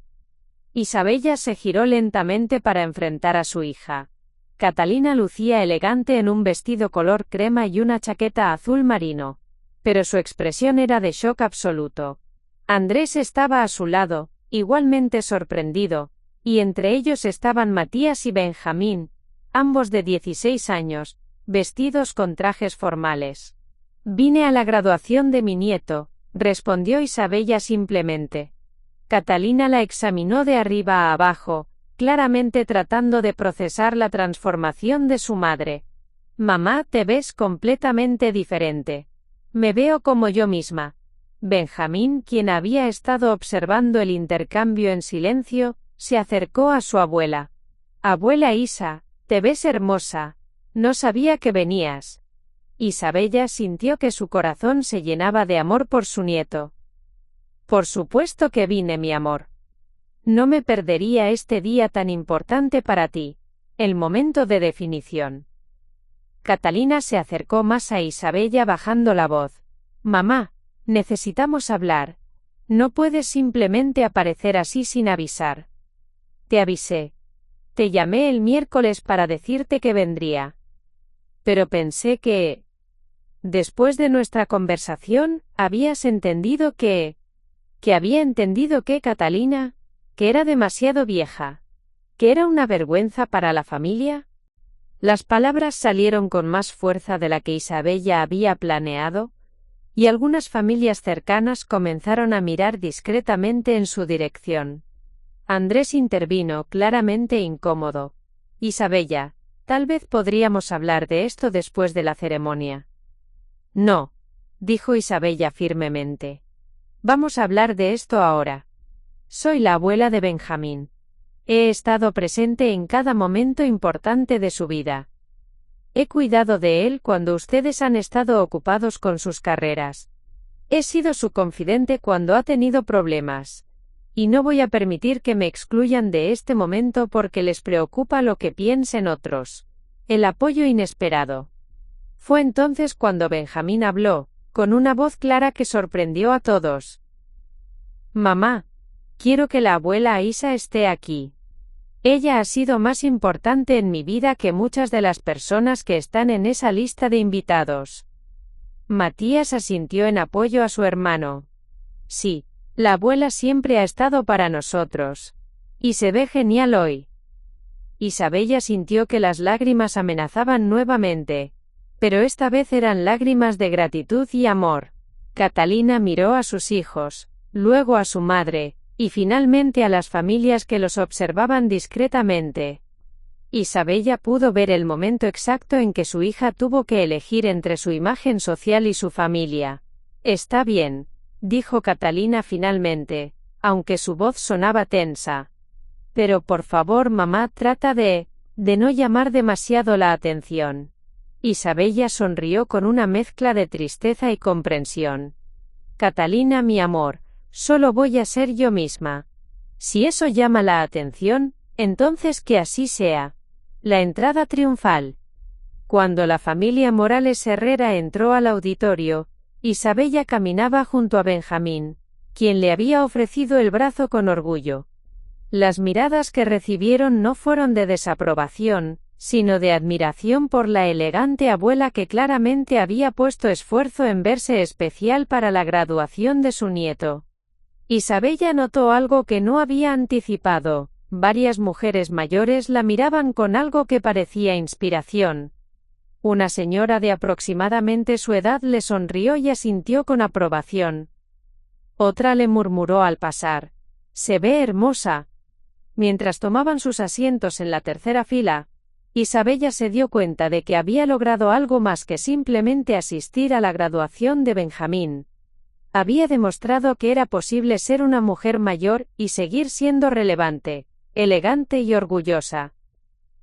Isabella se giró lentamente para enfrentar a su hija. Catalina lucía elegante en un vestido color crema y una chaqueta azul marino. Pero su expresión era de shock absoluto. Andrés estaba a su lado, igualmente sorprendido, y entre ellos estaban Matías y Benjamín, ambos de 16 años, vestidos con trajes formales. Vine a la graduación de mi nieto, respondió Isabella simplemente. Catalina la examinó de arriba a abajo, claramente tratando de procesar la transformación de su madre. Mamá, te ves completamente diferente. Me veo como yo misma. Benjamín, quien había estado observando el intercambio en silencio, se acercó a su abuela. Abuela Isa, te ves hermosa. No sabía que venías. Isabella sintió que su corazón se llenaba de amor por su nieto. Por supuesto que vine, mi amor. No me perdería este día tan importante para ti. El momento de definición. Catalina se acercó más a Isabella bajando la voz. Mamá, necesitamos hablar. No puedes simplemente aparecer así sin avisar. Te avisé. Te llamé el miércoles para decirte que vendría. Pero pensé que... Después de nuestra conversación, habías entendido que... había entendido que Catalina, que era demasiado vieja, que era una vergüenza para la familia. Las palabras salieron con más fuerza de la que Isabella había planeado, y algunas familias cercanas comenzaron a mirar discretamente en su dirección. Andrés intervino, claramente incómodo. Isabella, tal vez podríamos hablar de esto después de la ceremonia. No, dijo Isabella firmemente. Vamos a hablar de esto ahora. Soy la abuela de Benjamín. He estado presente en cada momento importante de su vida. He cuidado de él cuando ustedes han estado ocupados con sus carreras. He sido su confidente cuando ha tenido problemas. Y no voy a permitir que me excluyan de este momento porque les preocupa lo que piensen otros. El apoyo inesperado. Fue entonces cuando Benjamín habló, con una voz clara que sorprendió a todos. Mamá, quiero que la abuela Isa esté aquí. Ella ha sido más importante en mi vida que muchas de las personas que están en esa lista de invitados. Matías asintió en apoyo a su hermano. Sí, la abuela siempre ha estado para nosotros. Y se ve genial hoy. Isabella sintió que las lágrimas amenazaban nuevamente. Pero esta vez eran lágrimas de gratitud y amor. Catalina miró a sus hijos, luego a su madre, y finalmente a las familias que los observaban discretamente. Isabella pudo ver el momento exacto en que su hija tuvo que elegir entre su imagen social y su familia. Está bien, dijo Catalina finalmente, aunque su voz sonaba tensa. Pero por favor, mamá, trata de no llamar demasiado la atención. Isabella sonrió con una mezcla de tristeza y comprensión. Catalina, mi amor, solo voy a ser yo misma. Si eso llama la atención, entonces que así sea. La entrada triunfal. Cuando la familia Morales Herrera entró al auditorio, Isabella caminaba junto a Benjamín, quien le había ofrecido el brazo con orgullo. Las miradas que recibieron no fueron de desaprobación, sino de admiración por la elegante abuela que claramente había puesto esfuerzo en verse especial para la graduación de su nieto. Isabella notó algo que no había anticipado. Varias mujeres mayores la miraban con algo que parecía inspiración. Una señora de aproximadamente su edad le sonrió y asintió con aprobación. Otra le murmuró al pasar: «Se ve hermosa». Mientras tomaban sus asientos en la tercera fila, Isabella se dio cuenta de que había logrado algo más que simplemente asistir a la graduación de Benjamín. Había demostrado que era posible ser una mujer mayor y seguir siendo relevante, elegante y orgullosa.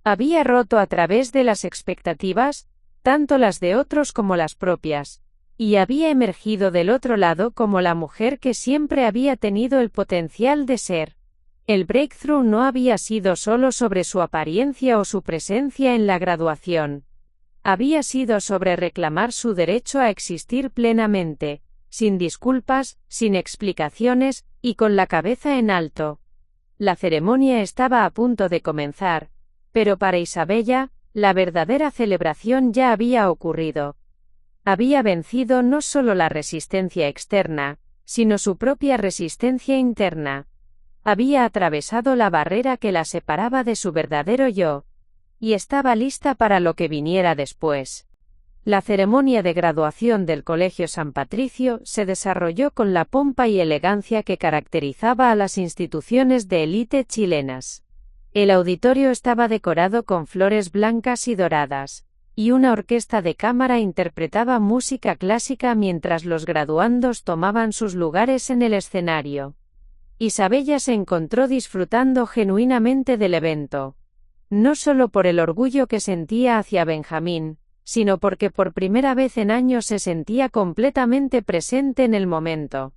Había roto a través de las expectativas, tanto las de otros como las propias, y había emergido del otro lado como la mujer que siempre había tenido el potencial de ser. El breakthrough no había sido solo sobre su apariencia o su presencia en la graduación. Había sido sobre reclamar su derecho a existir plenamente, sin disculpas, sin explicaciones, y con la cabeza en alto. La ceremonia estaba a punto de comenzar, pero para Isabella, la verdadera celebración ya había ocurrido. Había vencido no solo la resistencia externa, sino su propia resistencia interna. Había atravesado la barrera que la separaba de su verdadero yo, y estaba lista para lo que viniera después. La ceremonia de graduación del Colegio San Patricio se desarrolló con la pompa y elegancia que caracterizaba a las instituciones de élite chilenas. El auditorio estaba decorado con flores blancas y doradas, y una orquesta de cámara interpretaba música clásica mientras los graduandos tomaban sus lugares en el escenario. Isabella se encontró disfrutando genuinamente del evento. No solo por el orgullo que sentía hacia Benjamín, sino porque por primera vez en años se sentía completamente presente en el momento.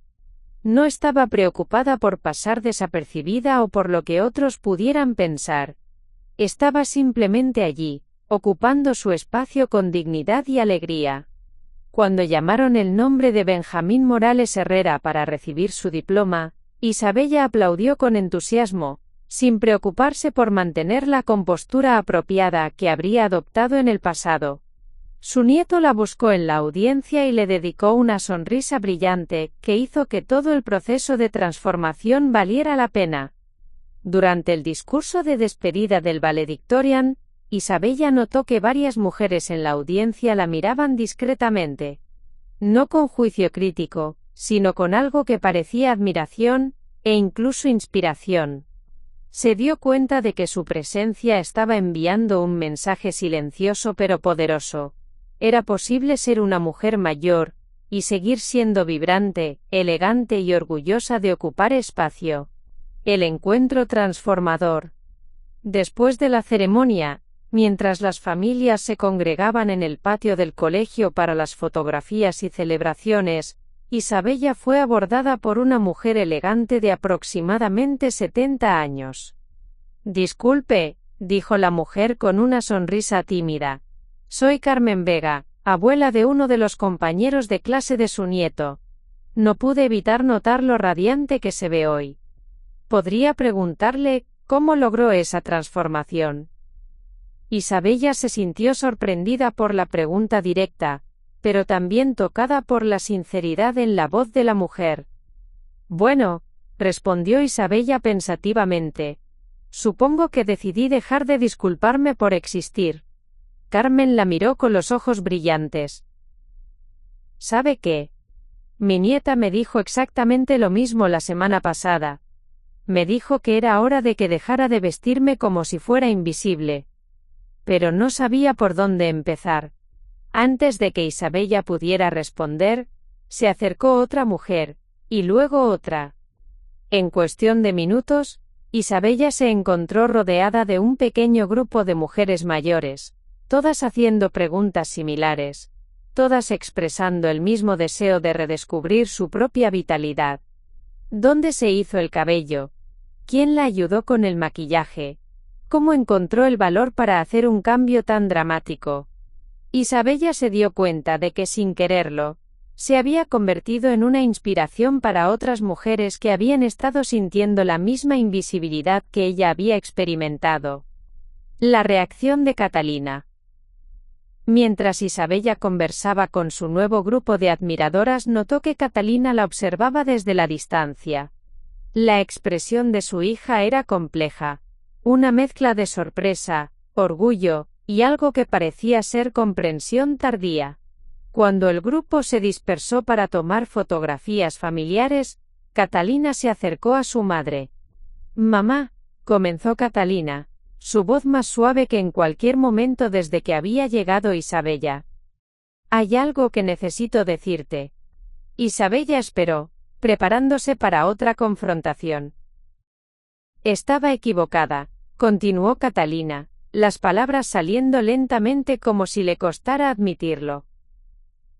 No estaba preocupada por pasar desapercibida o por lo que otros pudieran pensar. Estaba simplemente allí, ocupando su espacio con dignidad y alegría. Cuando llamaron el nombre de Benjamín Morales Herrera para recibir su diploma, Isabella aplaudió con entusiasmo, sin preocuparse por mantener la compostura apropiada que habría adoptado en el pasado. Su nieto la buscó en la audiencia y le dedicó una sonrisa brillante, que hizo que todo el proceso de transformación valiera la pena. Durante el discurso de despedida del valedictorian, Isabella notó que varias mujeres en la audiencia la miraban discretamente. No con juicio crítico, sino con algo que parecía admiración, e incluso inspiración. Se dio cuenta de que su presencia estaba enviando un mensaje silencioso pero poderoso. Era posible ser una mujer mayor, y seguir siendo vibrante, elegante y orgullosa de ocupar espacio. El encuentro transformador. Después de la ceremonia, mientras las familias se congregaban en el patio del colegio para las fotografías y celebraciones, Isabella fue abordada por una mujer elegante de aproximadamente 70 años. «Disculpe», dijo la mujer con una sonrisa tímida. «Soy Carmen Vega, abuela de uno de los compañeros de clase de su nieto. No pude evitar notar lo radiante que se ve hoy. ¿Podría preguntarle cómo logró esa transformación?» Isabella se sintió sorprendida por la pregunta directa, pero también tocada por la sinceridad en la voz de la mujer. «Bueno», respondió Isabella pensativamente, «supongo que decidí dejar de disculparme por existir». Carmen la miró con los ojos brillantes. «¿Sabe qué? Mi nieta me dijo exactamente lo mismo la semana pasada. Me dijo que era hora de que dejara de vestirme como si fuera invisible. Pero no sabía por dónde empezar». Antes de que Isabella pudiera responder, se acercó otra mujer, y luego otra. En cuestión de minutos, Isabella se encontró rodeada de un pequeño grupo de mujeres mayores, todas haciendo preguntas similares, todas expresando el mismo deseo de redescubrir su propia vitalidad. ¿Dónde se hizo el cabello? ¿Quién la ayudó con el maquillaje? ¿Cómo encontró el valor para hacer un cambio tan dramático? Isabella se dio cuenta de que sin quererlo, se había convertido en una inspiración para otras mujeres que habían estado sintiendo la misma invisibilidad que ella había experimentado. La reacción de Catalina. Mientras Isabella conversaba con su nuevo grupo de admiradoras, notó que Catalina la observaba desde la distancia. La expresión de su hija era compleja, una mezcla de sorpresa, orgullo, y algo que parecía ser comprensión tardía. Cuando el grupo se dispersó para tomar fotografías familiares, Catalina se acercó a su madre. «Mamá», comenzó Catalina, su voz más suave que en cualquier momento desde que había llegado Isabella. «Hay algo que necesito decirte». Isabella esperó, preparándose para otra confrontación. «Estaba equivocada», continuó Catalina, las palabras saliendo lentamente como si le costara admitirlo.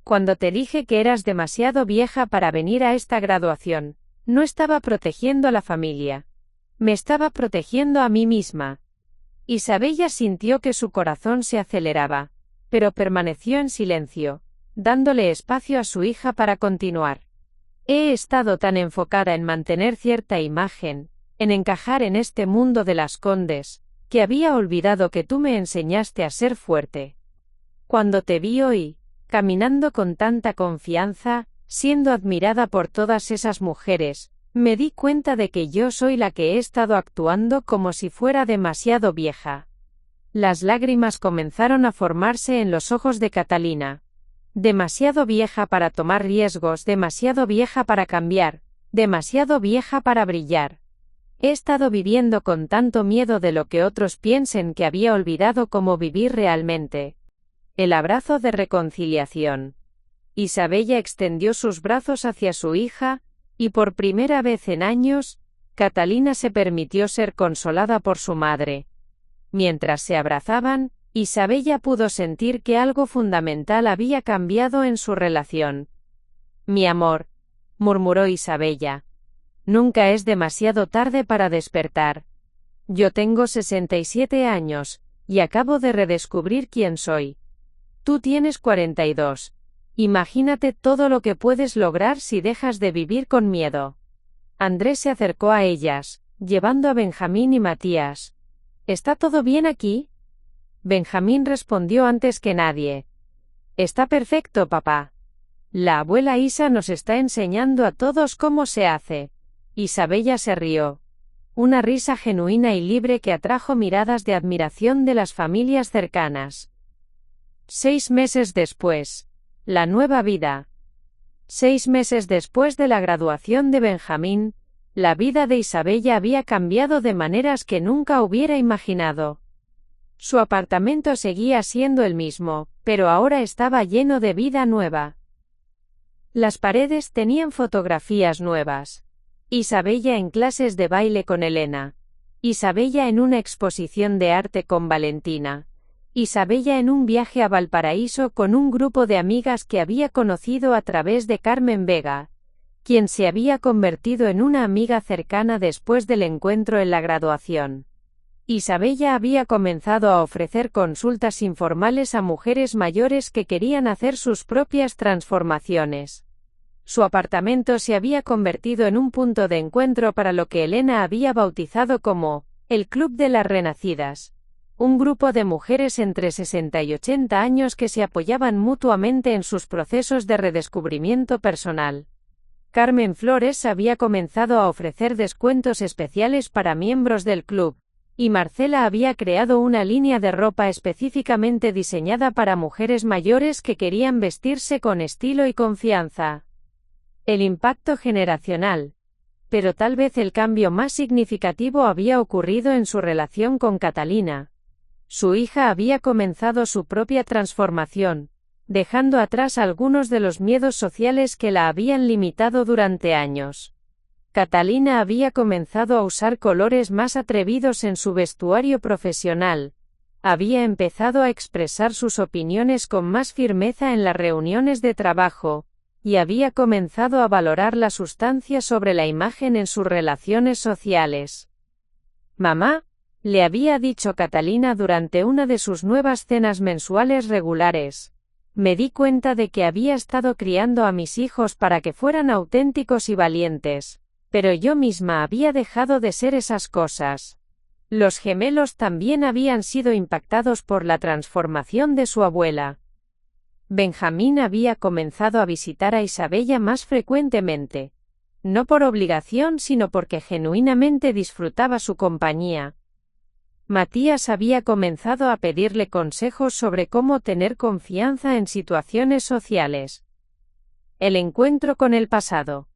«Cuando te dije que eras demasiado vieja para venir a esta graduación, no estaba protegiendo a la familia. Me estaba protegiendo a mí misma». Isabella sintió que su corazón se aceleraba, pero permaneció en silencio, dándole espacio a su hija para continuar. «He estado tan enfocada en mantener cierta imagen, en encajar en este mundo de las Condes, que había olvidado que tú me enseñaste a ser fuerte. Cuando te vi hoy, caminando con tanta confianza, siendo admirada por todas esas mujeres, me di cuenta de que yo soy la que he estado actuando como si fuera demasiado vieja». Las lágrimas comenzaron a formarse en los ojos de Catalina. Demasiado vieja para tomar riesgos, demasiado vieja para cambiar, demasiado vieja para brillar. He estado viviendo con tanto miedo de lo que otros piensen que había olvidado cómo vivir realmente. El abrazo de reconciliación. Isabella extendió sus brazos hacia su hija, y por primera vez en años, Catalina se permitió ser consolada por su madre. Mientras se abrazaban, Isabella pudo sentir que algo fundamental había cambiado en su relación. «Mi amor», murmuró Isabella. «Nunca es demasiado tarde para despertar. Yo tengo 67 años, y acabo de redescubrir quién soy. Tú tienes 42. Imagínate todo lo que puedes lograr si dejas de vivir con miedo». Andrés se acercó a ellas, llevando a Benjamín y Matías. «¿Está todo bien aquí?» Benjamín respondió antes que nadie. «Está perfecto, papá. La abuela Isa nos está enseñando a todos cómo se hace». Isabella se rió. Una risa genuina y libre que atrajo miradas de admiración de las familias cercanas. 6 meses después. La nueva vida. 6 meses después de la graduación de Benjamín, la vida de Isabella había cambiado de maneras que nunca hubiera imaginado. Su apartamento seguía siendo el mismo, pero ahora estaba lleno de vida nueva. Las paredes tenían fotografías nuevas. Isabella en clases de baile con Elena. Isabella en una exposición de arte con Valentina. Isabella en un viaje a Valparaíso con un grupo de amigas que había conocido a través de Carmen Vega, quien se había convertido en una amiga cercana después del encuentro en la graduación. Isabella había comenzado a ofrecer consultas informales a mujeres mayores que querían hacer sus propias transformaciones. Su apartamento se había convertido en un punto de encuentro para lo que Elena había bautizado como el Club de las Renacidas, un grupo de mujeres entre 60 y 80 años que se apoyaban mutuamente en sus procesos de redescubrimiento personal. Carmen Flores había comenzado a ofrecer descuentos especiales para miembros del club, y Marcela había creado una línea de ropa específicamente diseñada para mujeres mayores que querían vestirse con estilo y confianza. El impacto generacional. Pero tal vez el cambio más significativo había ocurrido en su relación con Catalina. Su hija había comenzado su propia transformación, dejando atrás algunos de los miedos sociales que la habían limitado durante años. Catalina había comenzado a usar colores más atrevidos en su vestuario profesional. Había empezado a expresar sus opiniones con más firmeza en las reuniones de trabajo, y había comenzado a valorar la sustancia sobre la imagen en sus relaciones sociales. «Mamá», le había dicho Catalina durante una de sus nuevas cenas mensuales regulares, «me di cuenta de que había estado criando a mis hijos para que fueran auténticos y valientes. Pero yo misma había dejado de ser esas cosas». Los gemelos también habían sido impactados por la transformación de su abuela. Benjamín había comenzado a visitar a Isabella más frecuentemente. No por obligación, sino porque genuinamente disfrutaba su compañía. Matías había comenzado a pedirle consejos sobre cómo tener confianza en situaciones sociales. El encuentro con el pasado.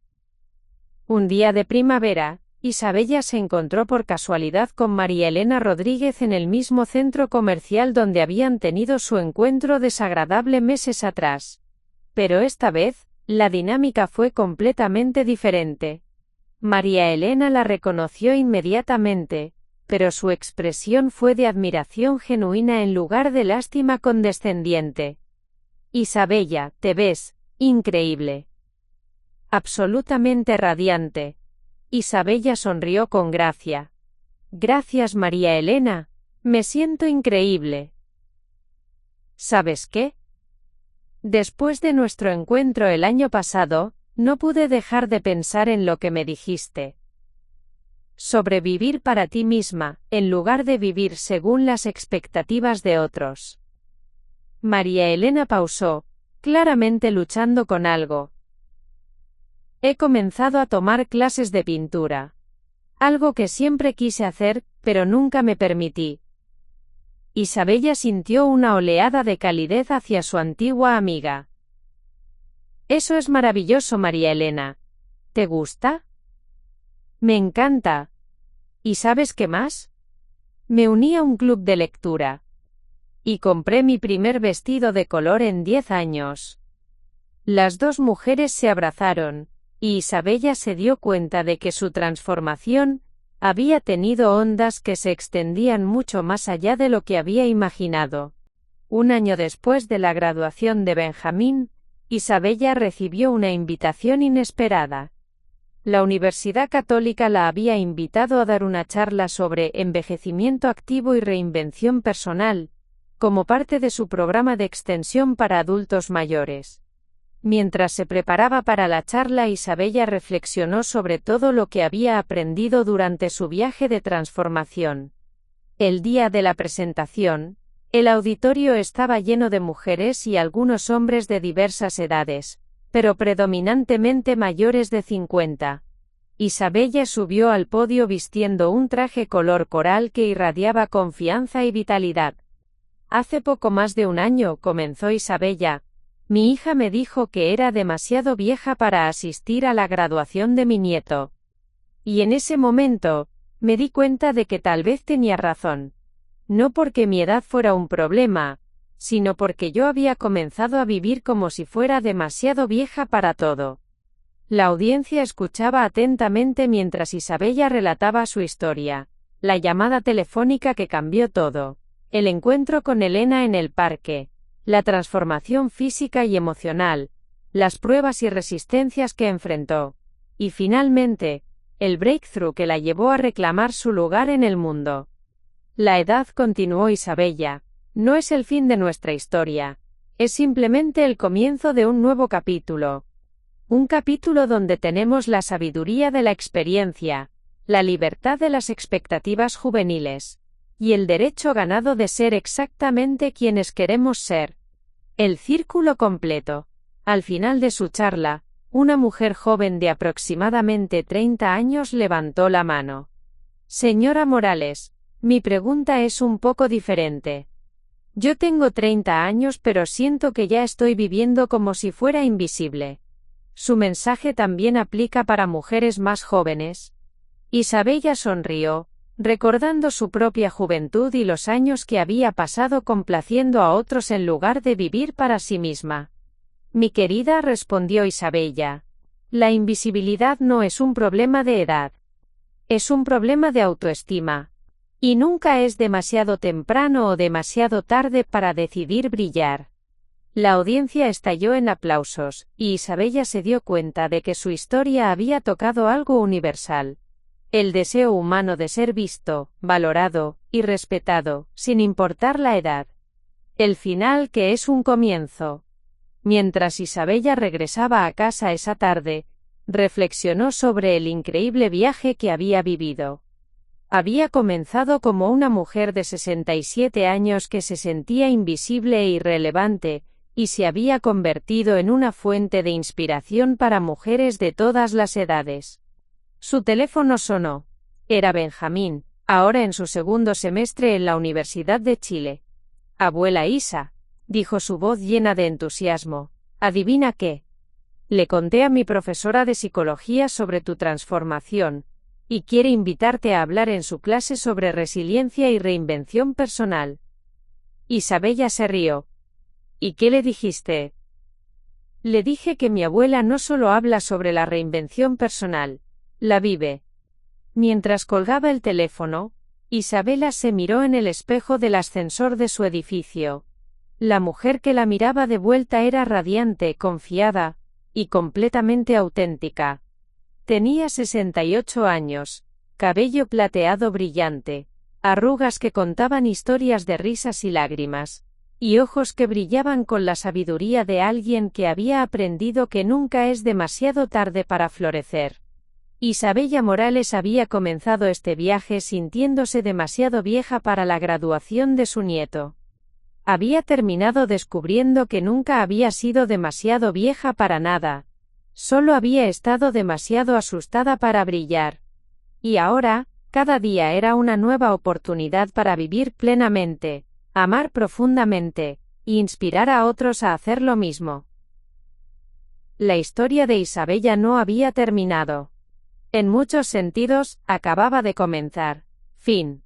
Un día de primavera, Isabella se encontró por casualidad con María Elena Rodríguez en el mismo centro comercial donde habían tenido su encuentro desagradable meses atrás. Pero esta vez, la dinámica fue completamente diferente. María Elena la reconoció inmediatamente, pero su expresión fue de admiración genuina en lugar de lástima condescendiente. «Isabella, te ves increíble. Absolutamente radiante». Isabella sonrió con gracia. «Gracias, María Elena. Me siento increíble». «¿Sabes qué? Después de nuestro encuentro el año pasado, no pude dejar de pensar en lo que me dijiste. Sobre vivir para ti misma, en lugar de vivir según las expectativas de otros». María Elena pausó, claramente luchando con algo. «He comenzado a tomar clases de pintura. Algo que siempre quise hacer, pero nunca me permití». Isabella sintió una oleada de calidez hacia su antigua amiga. «Eso es maravilloso, María Elena. ¿Te gusta?» «Me encanta. ¿Y sabes qué más? Me uní a un club de lectura». Y compré mi primer vestido de color en 10 años. Las dos mujeres se abrazaron, y Isabella se dio cuenta de que su transformación había tenido ondas que se extendían mucho más allá de lo que había imaginado. Un año después de la graduación de Benjamín, Isabella recibió una invitación inesperada. La Universidad Católica la había invitado a dar una charla sobre envejecimiento activo y reinvención personal, como parte de su programa de extensión para adultos mayores. Mientras se preparaba para la charla, Isabella reflexionó sobre todo lo que había aprendido durante su viaje de transformación. El día de la presentación, el auditorio estaba lleno de mujeres y algunos hombres de diversas edades, pero predominantemente mayores de 50. Isabella subió al podio vistiendo un traje color coral que irradiaba confianza y vitalidad. Hace poco más de un año, comenzó Isabella, mi hija me dijo que era demasiado vieja para asistir a la graduación de mi nieto. Y en ese momento, me di cuenta de que tal vez tenía razón. No porque mi edad fuera un problema, sino porque yo había comenzado a vivir como si fuera demasiado vieja para todo. La audiencia escuchaba atentamente mientras Isabella relataba su historia, la llamada telefónica que cambió todo, el encuentro con Elena en el parque, la transformación física y emocional, las pruebas y resistencias que enfrentó, y finalmente, el breakthrough que la llevó a reclamar su lugar en el mundo. La edad, continuó Isabella, no es el fin de nuestra historia, es simplemente el comienzo de un nuevo capítulo. Un capítulo donde tenemos la sabiduría de la experiencia, la libertad de las expectativas juveniles, y el derecho ganado de ser exactamente quienes queremos ser. El círculo completo. Al final de su charla, una mujer joven de aproximadamente 30 años levantó la mano. Señora Morales, mi pregunta es un poco diferente. Yo tengo 30 años pero siento que ya estoy viviendo como si fuera invisible. ¿Su mensaje también aplica para mujeres más jóvenes? Isabella sonrió, recordando su propia juventud y los años que había pasado complaciendo a otros en lugar de vivir para sí misma. Mi querida, respondió Isabella, la invisibilidad no es un problema de edad. Es un problema de autoestima. Y nunca es demasiado temprano o demasiado tarde para decidir brillar. La audiencia estalló en aplausos, y Isabella se dio cuenta de que su historia había tocado algo universal. El deseo humano de ser visto, valorado, y respetado, sin importar la edad. El final que es un comienzo. Mientras Isabella regresaba a casa esa tarde, reflexionó sobre el increíble viaje que había vivido. Había comenzado como una mujer de 67 años que se sentía invisible e irrelevante, y se había convertido en una fuente de inspiración para mujeres de todas las edades. Su teléfono sonó. Era Benjamín, ahora en su segundo semestre en la Universidad de Chile. Abuela Isa, dijo su voz llena de entusiasmo, ¿adivina qué? Le conté a mi profesora de psicología sobre tu transformación, y quiere invitarte a hablar en su clase sobre resiliencia y reinvención personal. Isabella se rió. ¿Y qué le dijiste? Le dije que mi abuela no solo habla sobre la reinvención personal, la vive. Mientras colgaba el teléfono, Isabella se miró en el espejo del ascensor de su edificio. La mujer que la miraba de vuelta era radiante, confiada, y completamente auténtica. Tenía 68 años, cabello plateado brillante, arrugas que contaban historias de risas y lágrimas, y ojos que brillaban con la sabiduría de alguien que había aprendido que nunca es demasiado tarde para florecer. Isabella Morales había comenzado este viaje sintiéndose demasiado vieja para la graduación de su nieto. Había terminado descubriendo que nunca había sido demasiado vieja para nada. Solo había estado demasiado asustada para brillar. Y ahora, cada día era una nueva oportunidad para vivir plenamente, amar profundamente, e inspirar a otros a hacer lo mismo. La historia de Isabella no había terminado. En muchos sentidos, acababa de comenzar. Fin.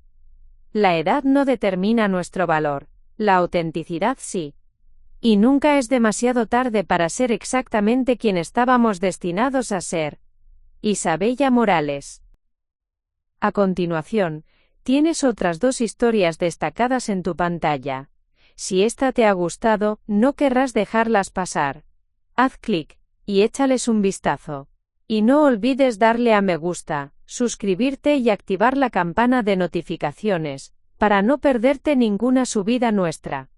La edad no determina nuestro valor. La autenticidad sí. Y nunca es demasiado tarde para ser exactamente quien estábamos destinados a ser. Isabella Morales. A continuación, tienes otras 2 historias destacadas en tu pantalla. Si esta te ha gustado, no querrás dejarlas pasar. Haz clic y échales un vistazo. Y no olvides darle a me gusta, suscribirte y activar la campana de notificaciones, para no perderte ninguna subida nuestra.